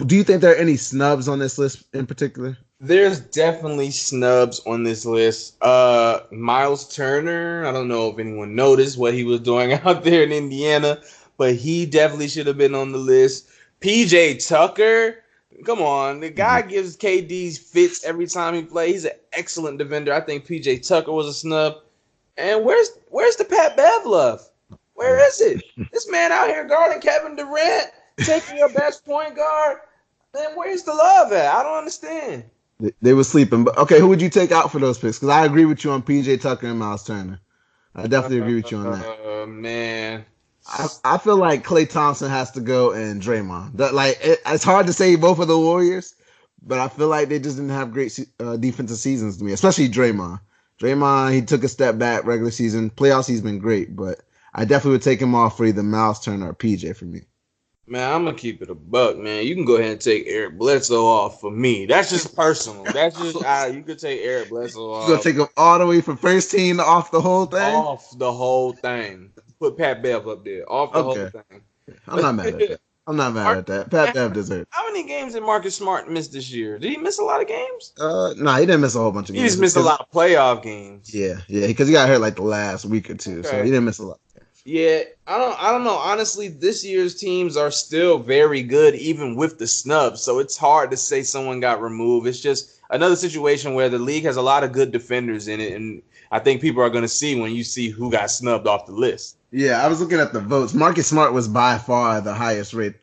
do you think there are any snubs on this list in particular? There's definitely snubs on this list. Miles Turner, I don't know if anyone noticed what he was doing out there in Indiana, but he definitely should have been on the list. PJ Tucker, come on. The guy gives KD's fits every time he plays. He's an excellent defender. I think PJ Tucker was a snub. And where's the Pat Bev love? Where is it? This man out here guarding Kevin Durant, taking your best point guard. Then where's the love at? I don't understand. They were sleeping. But okay, who would you take out for those picks? Because I agree with you on PJ Tucker and Miles Turner. I definitely agree with you on that. Man. I feel like Klay Thompson has to go and Draymond. It's hard to say both of the Warriors, but I feel like they just didn't have great defensive seasons to me, especially Draymond. Draymond, he took a step back regular season. Playoffs, he's been great, but I definitely would take him off for either Miles Turner or PJ for me. Man, I'm going to keep it a buck, man. You can go ahead and take Eric Bledsoe off for me. That's just personal. That's just, you could take Eric Bledsoe off. You going to take him all the way from first team to off the whole thing? Off the whole thing. Put Pat Bev up there. Off the whole thing. I'm not mad at that. Pat Bev deserves it. How many games did Marcus Smart miss this year? Did he miss a lot of games? Nah, he didn't miss a whole bunch of games. He just missed a lot of playoff games. Yeah, because he got hurt like the last week or two, so he didn't miss a lot. Yeah, I don't know. Honestly, this year's teams are still very good, even with the snubs. So it's hard to say someone got removed. It's just another situation where the league has a lot of good defenders in it, and I think people are going to see when you see who got snubbed off the list. Yeah, I was looking at the votes. Marcus Smart was by far the highest ranked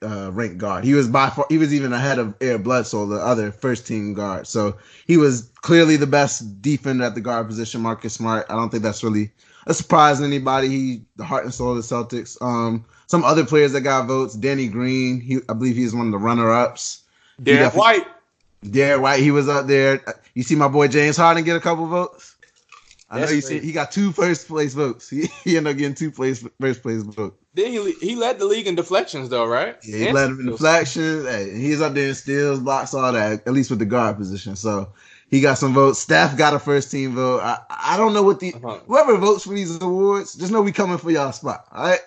guard. He was even ahead of Eric Bledsoe, the other first team guard. So he was clearly the best defender at the guard position. Marcus Smart. I don't think that's really a surprise to anybody. He the heart and soul of the Celtics. Some other players that got votes. Danny Green. I believe he's one of the runner ups. Derek White. He was up there. You see my boy James Harden get a couple votes? I That's know you crazy. see he got 2 first place votes. He ended up getting 2 first place votes. Then he led the league in deflections though, right? Yeah, he And led him in steals. deflections. Hey, he's up there in steals, blocks, all that, at least with the guard position. So he got some votes. Steph got a first team vote. I don't know what whoever votes for these awards, just know we coming for y'all spot, all right?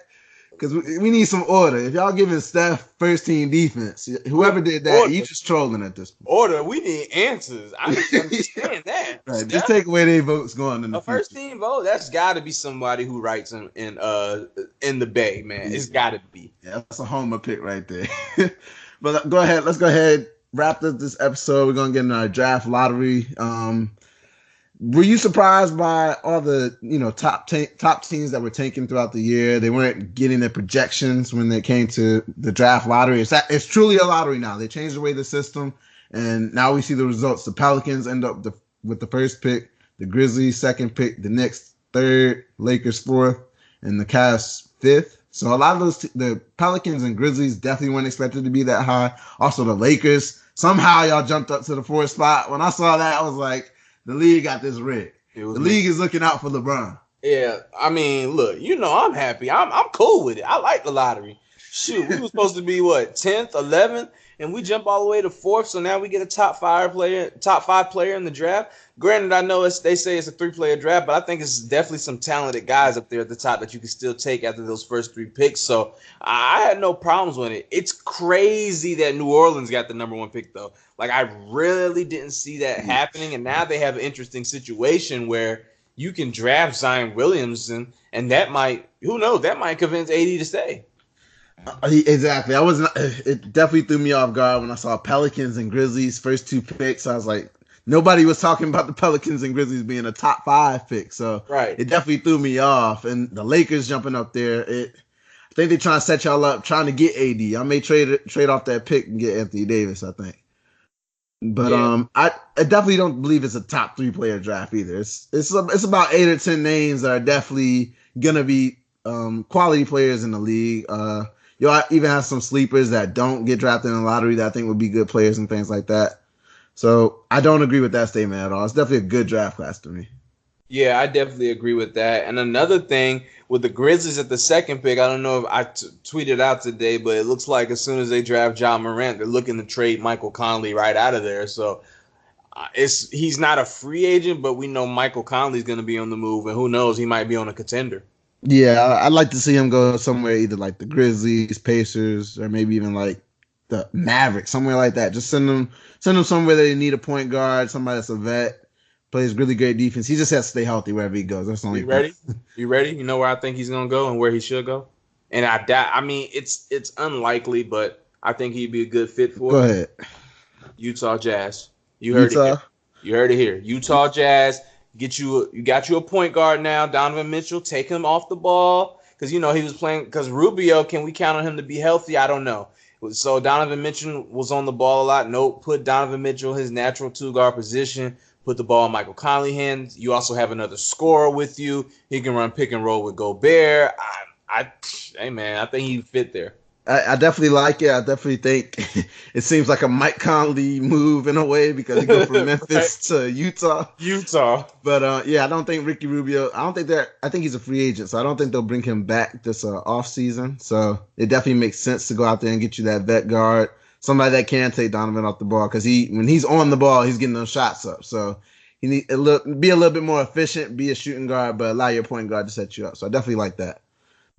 Because we need some order. If y'all giving Steph first team defense, whoever did that, you just trolling at this point. Order. We need answers. I need to understand that. Right, just take away their votes going in the A first future. team vote. That's got to be somebody who writes in the Bay, man. It's got to be. Yeah, that's a homer pick right there. But go ahead. Let's go ahead. Wrap up this episode. We're gonna get in our draft lottery. Were you surprised by all the top teams that were taken throughout the year? They weren't getting their projections when they came to the draft lottery. It's truly a lottery now. They changed the way the system, and now we see the results. The Pelicans end up with the first pick, the Grizzlies second pick, the Knicks third, Lakers fourth, and the Cavs fifth. So a lot of the Pelicans and Grizzlies definitely weren't expected to be that high. Also the Lakers, somehow y'all jumped up to the fourth spot. When I saw that, I was like, the league got this rigged. The league is looking out for LeBron. Yeah, I mean, look, I'm happy. I'm cool with it. I like the lottery. Shoot, we were supposed to be 10th, 11th, and we jump all the way to 4th. So now we get a top five player in the draft. Granted, I know they say it's a 3-player draft, but I think it's definitely some talented guys up there at the top that you can still take after those first 3 picks. So I had no problems with it. It's crazy that New Orleans got the number 1 pick, though. Like, I really didn't see that happening, and now they have an interesting situation where you can draft Zion Williamson, and that might, who knows, that might convince AD to stay. Exactly. It definitely threw me off guard when I saw Pelicans and Grizzlies first 2 picks. I was like, nobody was talking about the Pelicans and Grizzlies being a top 5 pick. So right. It definitely threw me off. And the Lakers jumping up there, I think they're trying to set y'all up, trying to get AD. I may trade off that pick and get Anthony Davis, I think. But I definitely don't believe it's a top 3-player draft either. It's about 8 or 10 names that are definitely gonna be quality players in the league. You'll even have some sleepers that don't get drafted in the lottery that I think would be good players and things like that. So I don't agree with that statement at all. It's definitely a good draft class to me. Yeah, I definitely agree with that. And another thing with the Grizzlies at the second pick, I don't know if I tweeted out today, but it looks like as soon as they draft John Morant, they're looking to trade Michael Conley right out of there. So he's not a free agent, but we know Michael Conley's going to be on the move, and who knows, he might be on a contender. Yeah, I'd like to see him go somewhere either like the Grizzlies, Pacers, or maybe even like the Mavericks, somewhere like that. Just send him somewhere they need a point guard, somebody that's a vet, plays really great defense. He just has to stay healthy wherever he goes. That's the only You ready? You ready? You know where I think he's going to go and where he should go? And I mean, it's unlikely, but I think he'd be a good fit for it. Go ahead. Utah Jazz. You heard it here. You heard it here. Utah Jazz. You got you a point guard now, Donovan Mitchell. Take him off the ball because he was playing. Because Rubio, can we count on him to be healthy? I don't know. So Donovan Mitchell was on the ball a lot. Nope. Put Donovan Mitchell his natural 2-guard position. Put the ball in Michael Conley's hands. You also have another scorer with you. He can run pick and roll with Gobert. Hey man, I think he fit there. I definitely like it. I definitely think it seems like a Mike Conley move in a way because he goes from Memphis to Utah. But I don't think Ricky Rubio. I think he's a free agent, so I don't think they'll bring him back this off season. So it definitely makes sense to go out there and get you that vet guard, somebody that can take Donovan off the ball because when he's on the ball, he's getting those shots up. So he need be a little bit more efficient, be a shooting guard, but allow your point guard to set you up. So I definitely like that.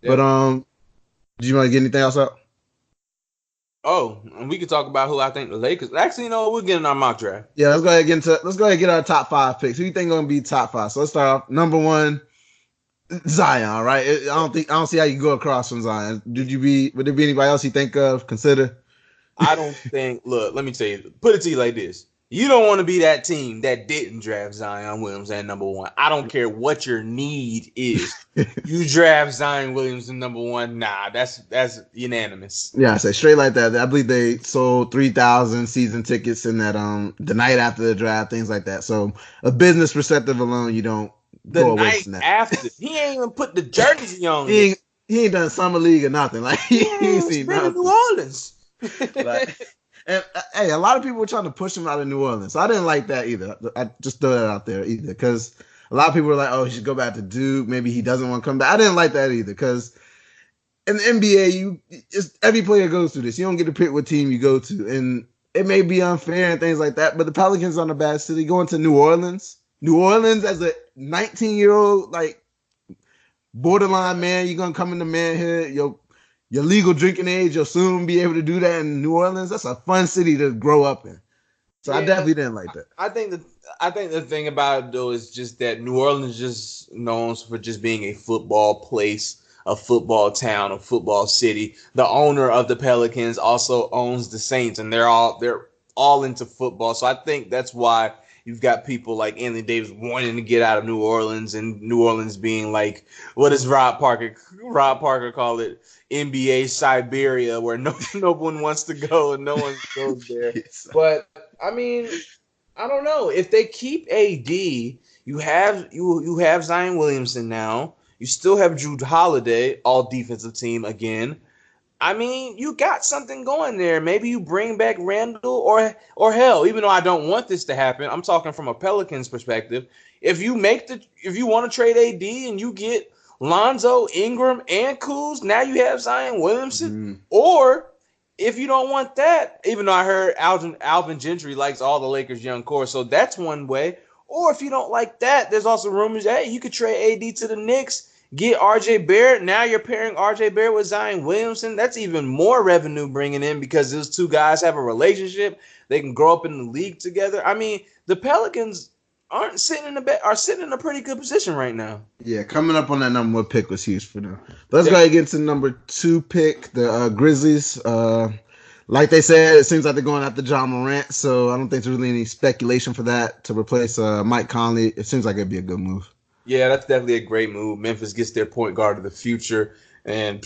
Yep. But do you want to get anything else up? Oh, and we can talk about who I think the Lakers. Actually, we're getting our mock draft. Yeah, let's go ahead and get our top 5 picks. Who do you think going to be top 5? So let's start off number 1, Zion. Right? I don't see how you go across from Zion. Would there be anybody else you think of? Consider. I don't think. Look, let me tell you. Put it to you like this. You don't want to be that team that didn't draft Zion Williams at number 1. I don't care what your need is. You draft Zion Williams at number 1. Nah, that's unanimous. Yeah, I say straight like that. I believe they sold 3,000 season tickets in that the night after the draft, things like that. So a business perspective alone, you don't go away from that. The night after, he ain't even put the jersey on. He ain't done summer league or nothing. Like he ain't seen nothing. New Orleans. And hey, a lot of people were trying to push him out of New Orleans. So I didn't like that either. I just throw that out there either because a lot of people were like, "Oh, he should go back to Duke. Maybe he doesn't want to come back." I didn't like that either because in the NBA, every player goes through this. You don't get to pick what team you go to, and it may be unfair and things like that. But the Pelicans on a bad city going to New Orleans. New Orleans as a 19-year-old, like borderline man, you're gonna come into manhood. Your legal drinking age, you'll soon be able to do that in New Orleans. That's a fun city to grow up in. So I definitely didn't like that. I think the thing about it though is just that New Orleans is just known for just being a football place, a football town, a football city. The owner of the Pelicans also owns the Saints, and they're all into football. So I think that's why you've got people like Anthony Davis wanting to get out of New Orleans, and New Orleans being like, what does Rob Parker call it? NBA Siberia, where no one wants to go and no one goes there. But I mean, I don't know. If they keep AD, you have Zion Williamson now. You still have Drew Holiday, all defensive team again. I mean, you got something going there. Maybe you bring back Randall or hell, even though I don't want this to happen, I'm talking from a Pelicans perspective. If you want to trade AD and you get Lonzo, Ingram, and Kuz, now you have Zion Williamson. Mm-hmm. Or if you don't want that, even though I heard Alvin Gentry likes all the Lakers' young core, so that's one way. Or if you don't like that, there's also rumors that you could trade AD to the Knicks, get RJ Barrett. Now you're pairing RJ Barrett with Zion Williamson. That's even more revenue bringing in because those two guys have a relationship. They can grow up in the league together. I mean, the Pelicans are sitting in a pretty good position right now. Yeah, coming up on that number one pick was huge for them. But let's go ahead and get to the number 2 pick, the Grizzlies. Like they said, it seems like they're going after Ja Morant, so I don't think there's really any speculation for that to replace Mike Conley. It seems like it'd be a good move. Yeah, that's definitely a great move. Memphis gets their point guard of the future, and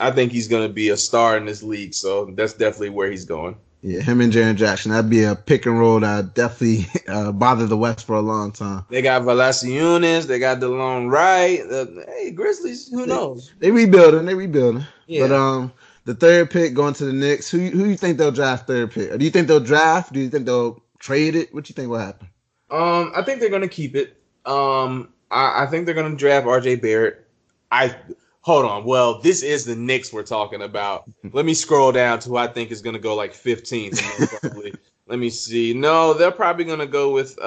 I think he's going to be a star in this league, so that's definitely where he's going. Yeah, him and Jaren Jackson. That'd be a pick and roll that definitely bothered the West for a long time. They got Valanciunas. They got DeLon Wright. Hey, Grizzlies, who knows? They rebuilding. Yeah. But the third pick going to the Knicks, who you think they'll draft third pick? Or do you think they'll draft? Do you think they'll trade it? What do you think will happen? I think they're going to keep it. I think they're going to draft RJ Barrett. Hold on. Well, this is the Knicks we're talking about. Let me scroll down to who I think is going to go like 15th. Let me see. No, they're probably going to go with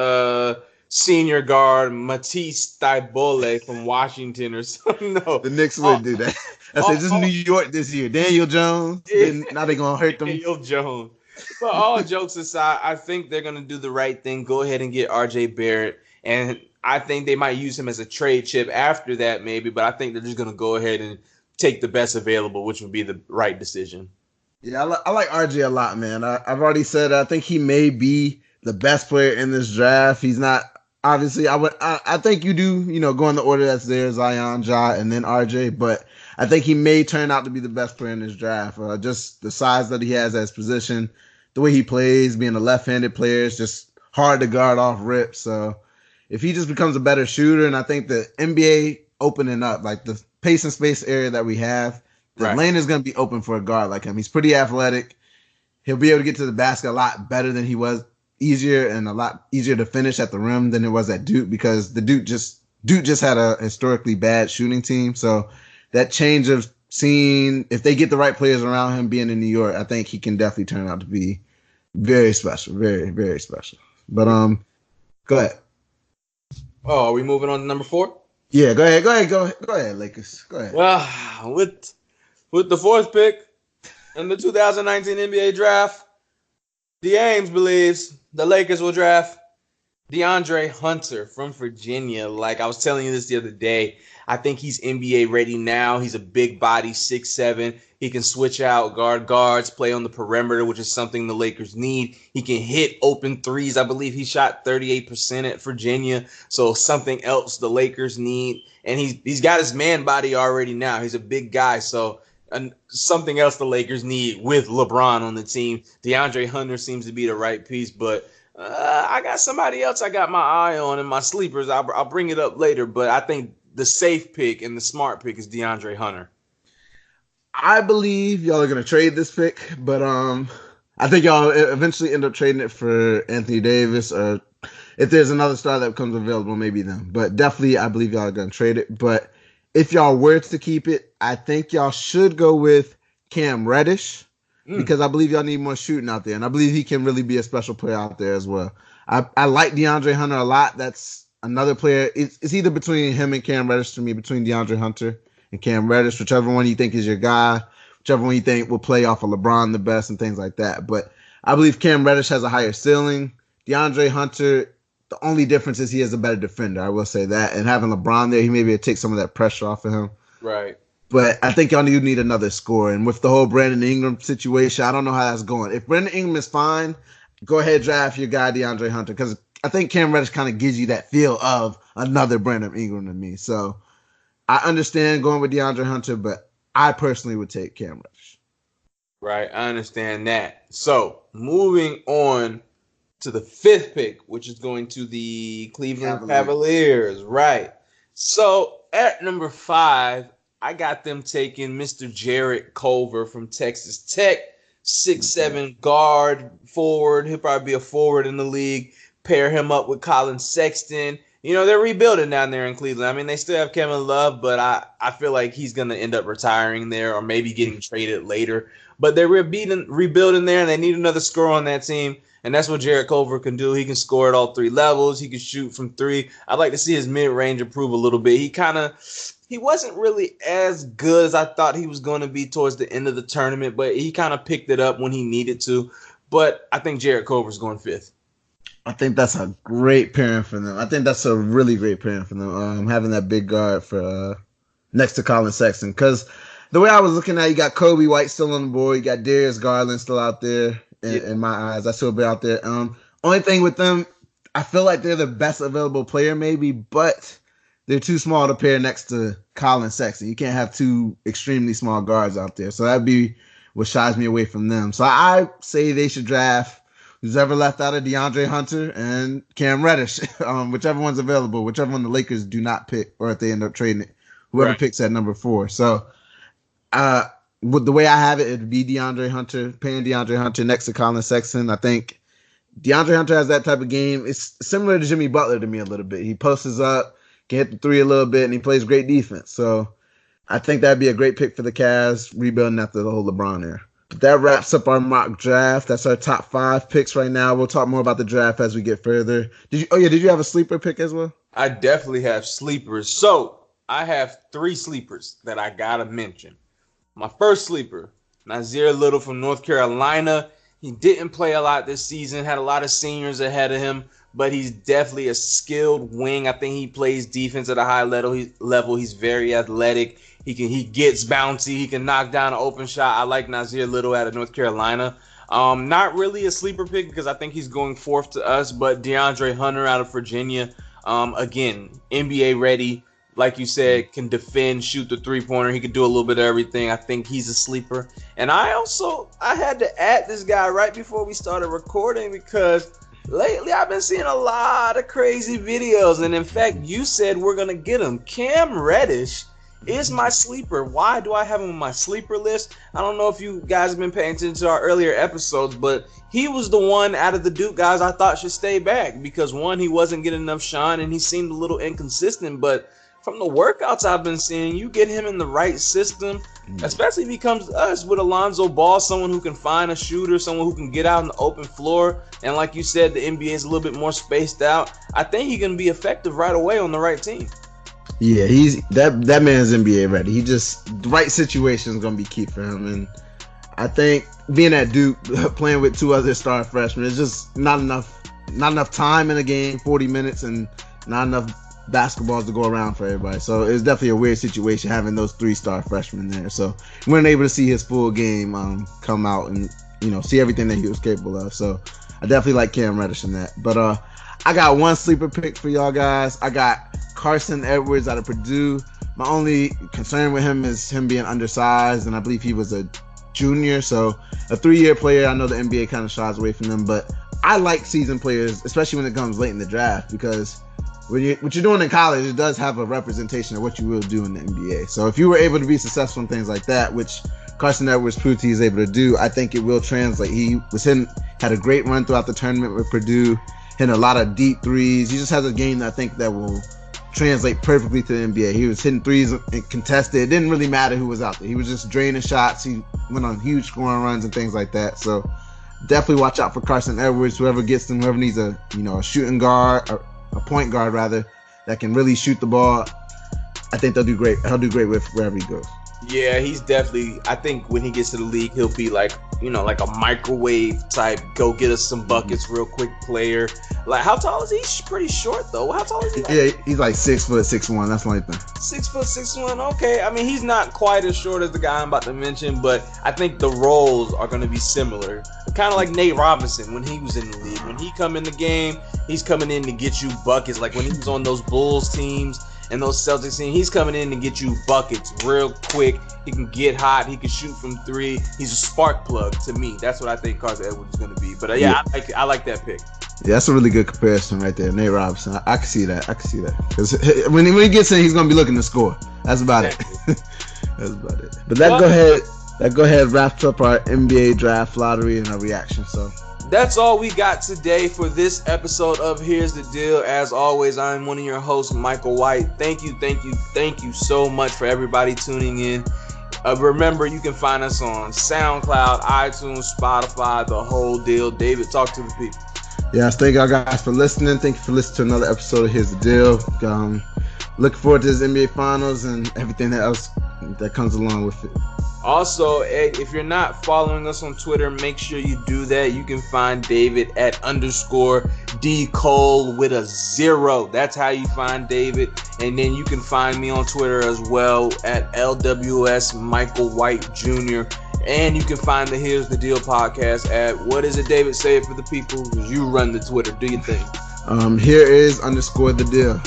senior guard Matisse Thybulle from Washington or something. No, the Knicks wouldn't do that. I said, this is New York this year. Daniel Jones. Now they're going to hurt them. Daniel Jones. But all jokes aside, I think they're going to do the right thing. Go ahead and get RJ Barrett. And I think they might use him as a trade chip after that, maybe. But I think they're just going to go ahead and take the best available, which would be the right decision. Yeah, I like RJ a lot, man. I've already said I think he may be the best player in this draft. He's not. Obviously, I think you do, go in the order that's there, Zion, Ja, and then RJ. But I think he may turn out to be the best player in this draft. Just the size that he has at his position, the way he plays, being a left-handed player, is just hard to guard off rip. So if he just becomes a better shooter, and I think the NBA opening up, like the pace and space area that we have, the lane is going to be open for a guard like him. He's pretty athletic. He'll be able to get to the basket a lot better than he was. Easier and a lot easier to finish at the rim than it was at Duke because the Duke just had a historically bad shooting team. So that change of scene, if they get the right players around him being in New York, I think he can definitely turn out to be very special, very, very special. But go ahead. Oh, are we moving on to number 4? Yeah, go ahead, Lakers. Go ahead. Well, with the 4th pick in the 2019 NBA draft, the Ames believes the Lakers will draft DeAndre Hunter from Virginia. Like I was telling you this the other day, I think he's NBA ready now. He's a big body, 6'7". He can switch out guards, play on the perimeter, which is something the Lakers need. He can hit open threes. I believe he shot 38% at Virginia. So something else the Lakers need. And he's got his man body already now. He's a big guy. So something else the Lakers need with LeBron on the team. DeAndre Hunter seems to be the right piece, but I got somebody else I got my eye on in my sleepers. I'll bring it up later, but I think the safe pick and the smart pick is DeAndre Hunter. I believe y'all are going to trade this pick, but I think y'all eventually end up trading it for Anthony Davis, or if there's another star that becomes available, maybe them. But definitely, I believe y'all are going to trade it. But if y'all were to keep it, I think y'all should go with Cam Reddish because I believe y'all need more shooting out there. And I believe he can really be a special player out there as well. I like DeAndre Hunter a lot. That's another player. It's either between him and Cam Reddish to me, between DeAndre Hunter and Cam Reddish, whichever one you think is your guy, whichever one you think will play off of LeBron the best and things like that. But I believe Cam Reddish has a higher ceiling. DeAndre Hunter, the only difference is he is a better defender. I will say that. And having LeBron there, he may be able to take some of that pressure off of him. Right. But I think y'all need another score. And with the whole Brandon Ingram situation, I don't know how that's going. If Brandon Ingram is fine, go ahead, draft your guy DeAndre Hunter, because I think Cam Reddish kind of gives you that feel of another Brandon Ingram to me. So I understand going with DeAndre Hunter, but I personally would take Cam Reddish. Right, I understand that. So moving on to the 5th pick, which is going to the Cleveland Cavaliers. Right. So at number 5, I got them taking Mr. Jarrett Culver from Texas Tech. 6'7" guard, forward. He'll probably be a forward in the league. Pair him up with Colin Sexton. You know, they're rebuilding down there in Cleveland. I mean, they still have Kevin Love, but I feel like he's going to end up retiring there or maybe getting traded later. But they're rebuilding there, and they need another scorer on that team. And that's what Jarrett Culver can do. He can score at all 3 levels. He can shoot from 3. I'd like to see his mid-range improve a little bit. He wasn't really as good as I thought he was going to be towards the end of the tournament, but he kind of picked it up when he needed to. But I think Jarrett Culver's going 5th. I think that's a great pairing for them. I think that's a really great pairing for them. Having that big guard for next to Colin Sexton, because the way I was looking at, you got Kobe White still on the board, you got Darius Garland still out there. In my eyes, I still be out there. Only thing with them, I feel like they're the best available player, maybe, but they're too small to pair next to Colin Sexton. You can't have 2 extremely small guards out there, so that'd be what shies me away from them. So I say they should draft who's ever left out of DeAndre Hunter and Cam Reddish, whichever one's available, whichever one the Lakers do not pick, or if they end up trading it, whoever picks at number 4. So, with the way I have it, it'd be DeAndre Hunter, paying DeAndre Hunter next to Colin Sexton. I think DeAndre Hunter has that type of game. It's similar to Jimmy Butler to me a little bit. He posts up, can hit the 3 a little bit, and he plays great defense. So I think that'd be a great pick for the Cavs, rebuilding after the whole LeBron era. But that wraps up our mock draft. That's our top 5 picks right now. We'll talk more about the draft as we get further. Did you have a sleeper pick as well? I definitely have sleepers. So I have 3 sleepers that I gotta mention. My first sleeper, Nasir Little from North Carolina. He didn't play a lot this season, had a lot of seniors ahead of him, but he's definitely a skilled wing. I think he plays defense at a high level. He's very athletic. He gets bouncy. He can knock down an open shot. I like Nasir Little out of North Carolina. Not really a sleeper pick because I think he's going 4th to us, but DeAndre Hunter out of Virginia. Again, NBA ready. Like you said, can defend, shoot the 3-pointer. He could do a little bit of everything. I think he's a sleeper. And I had to add this guy right before we started recording because lately I've been seeing a lot of crazy videos. And in fact, you said we're going to get him. Cam Reddish is my sleeper. Why do I have him on my sleeper list? I don't know if you guys have been paying attention to our earlier episodes, but he was the one out of the Duke guys I thought should stay back because, one, he wasn't getting enough shine and he seemed a little inconsistent, but from the workouts I've been seeing, you get him in the right system, especially if he comes to us with Alonzo Ball, someone who can find a shooter, someone who can get out on the open floor. And like you said, the NBA is a little bit more spaced out. I think he can be effective right away on the right team. Yeah, he's that man's NBA ready. The right situation is going to be key for him. And I think being at Duke, playing with 2 other star freshmen, it's just not enough time in a game, 40 minutes, and not enough basketballs to go around for everybody. So it's definitely a weird situation having those 3-star freshmen there. So we weren't able to see his full game come out and see everything that he was capable of. So I definitely like Cam Reddish in that. But I got one sleeper pick for y'all guys. I got Carson Edwards out of Purdue. My only concern with him is him being undersized, and I believe he was a junior. So a 3-year player. I know the NBA kind of shies away from them, but I like seasoned players, especially when it comes late in the draft, because what you're doing in college, it does have a representation of what you will do in the NBA. So if you were able to be successful in things like that, which Carson Edwards proved he's able to do, I think it will translate. He had a great run throughout the tournament with Purdue, hitting a lot of deep threes. He just has a game that I think that will translate perfectly to the NBA. He was hitting threes and contested. It didn't really matter who was out there. He was just draining shots. He went on huge scoring runs and things like that. So definitely watch out for Carson Edwards. Whoever gets him, whoever needs a shooting guard, or a point guard rather, that can really shoot the ball, I think they'll do great. He'll do great with wherever he goes. Yeah, he's definitely, I think when he gets to the league, he'll be like a microwave type, go get us some buckets real quick player. Like, how tall is he? He's pretty short, though. How tall is he? Yeah, he's like 6'6". That's the only thing. 6'6". Okay. I mean, he's not quite as short as the guy I'm about to mention, but I think the roles are going to be similar. Kind of like Nate Robinson when he was in the league. When he come in the game, he's coming in to get you buckets. Like when he was on those Bulls teams and those Celtics teams, he's coming in to get you buckets real quick. He can get hot. He can shoot from three. He's a spark plug to me. That's what I think Carson Edwards is going to be. But I like that pick. Yeah, that's a really good comparison right there, Nate Robinson. I can see that. Because when he gets in, he's going to be looking to score. That's about it. That's about it. But that go ahead wraps up our NBA draft lottery and our reaction. So that's all we got today for this episode of Here's the Deal. As always, I'm one of your hosts, Michael White. Thank you so much for everybody tuning in. Remember, you can find us on SoundCloud, iTunes, Spotify, the whole deal. David, talk to the people. Yes, thank y'all guys for listening. Thank you for listening to another episode of Here's the Deal. Looking forward to this NBA Finals and everything else that comes along with it. Also, if you're not following us on Twitter, make sure you do that. You can find David at _DCole with a 0. That's how you find David. And then you can find me on Twitter as well at LWS Michael White Jr. And you can find the Here's the Deal podcast at, what is it, David? Say it for the people. You run the Twitter. Do your thing. Here is _the deal.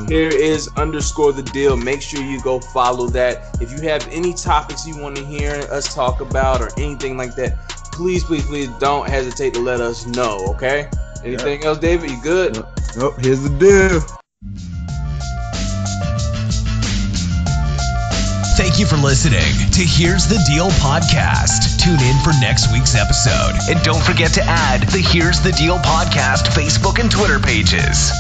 Here is _the deal. Make sure you go follow that. If you have any topics you want to hear us talk about or anything like that, please don't hesitate to let us know, okay? Anything else, David? You good? Nope, here's the deal. Thank you for listening to Here's the Deal podcast. Tune in for next week's episode. And don't forget to add the Here's the Deal podcast Facebook and Twitter pages.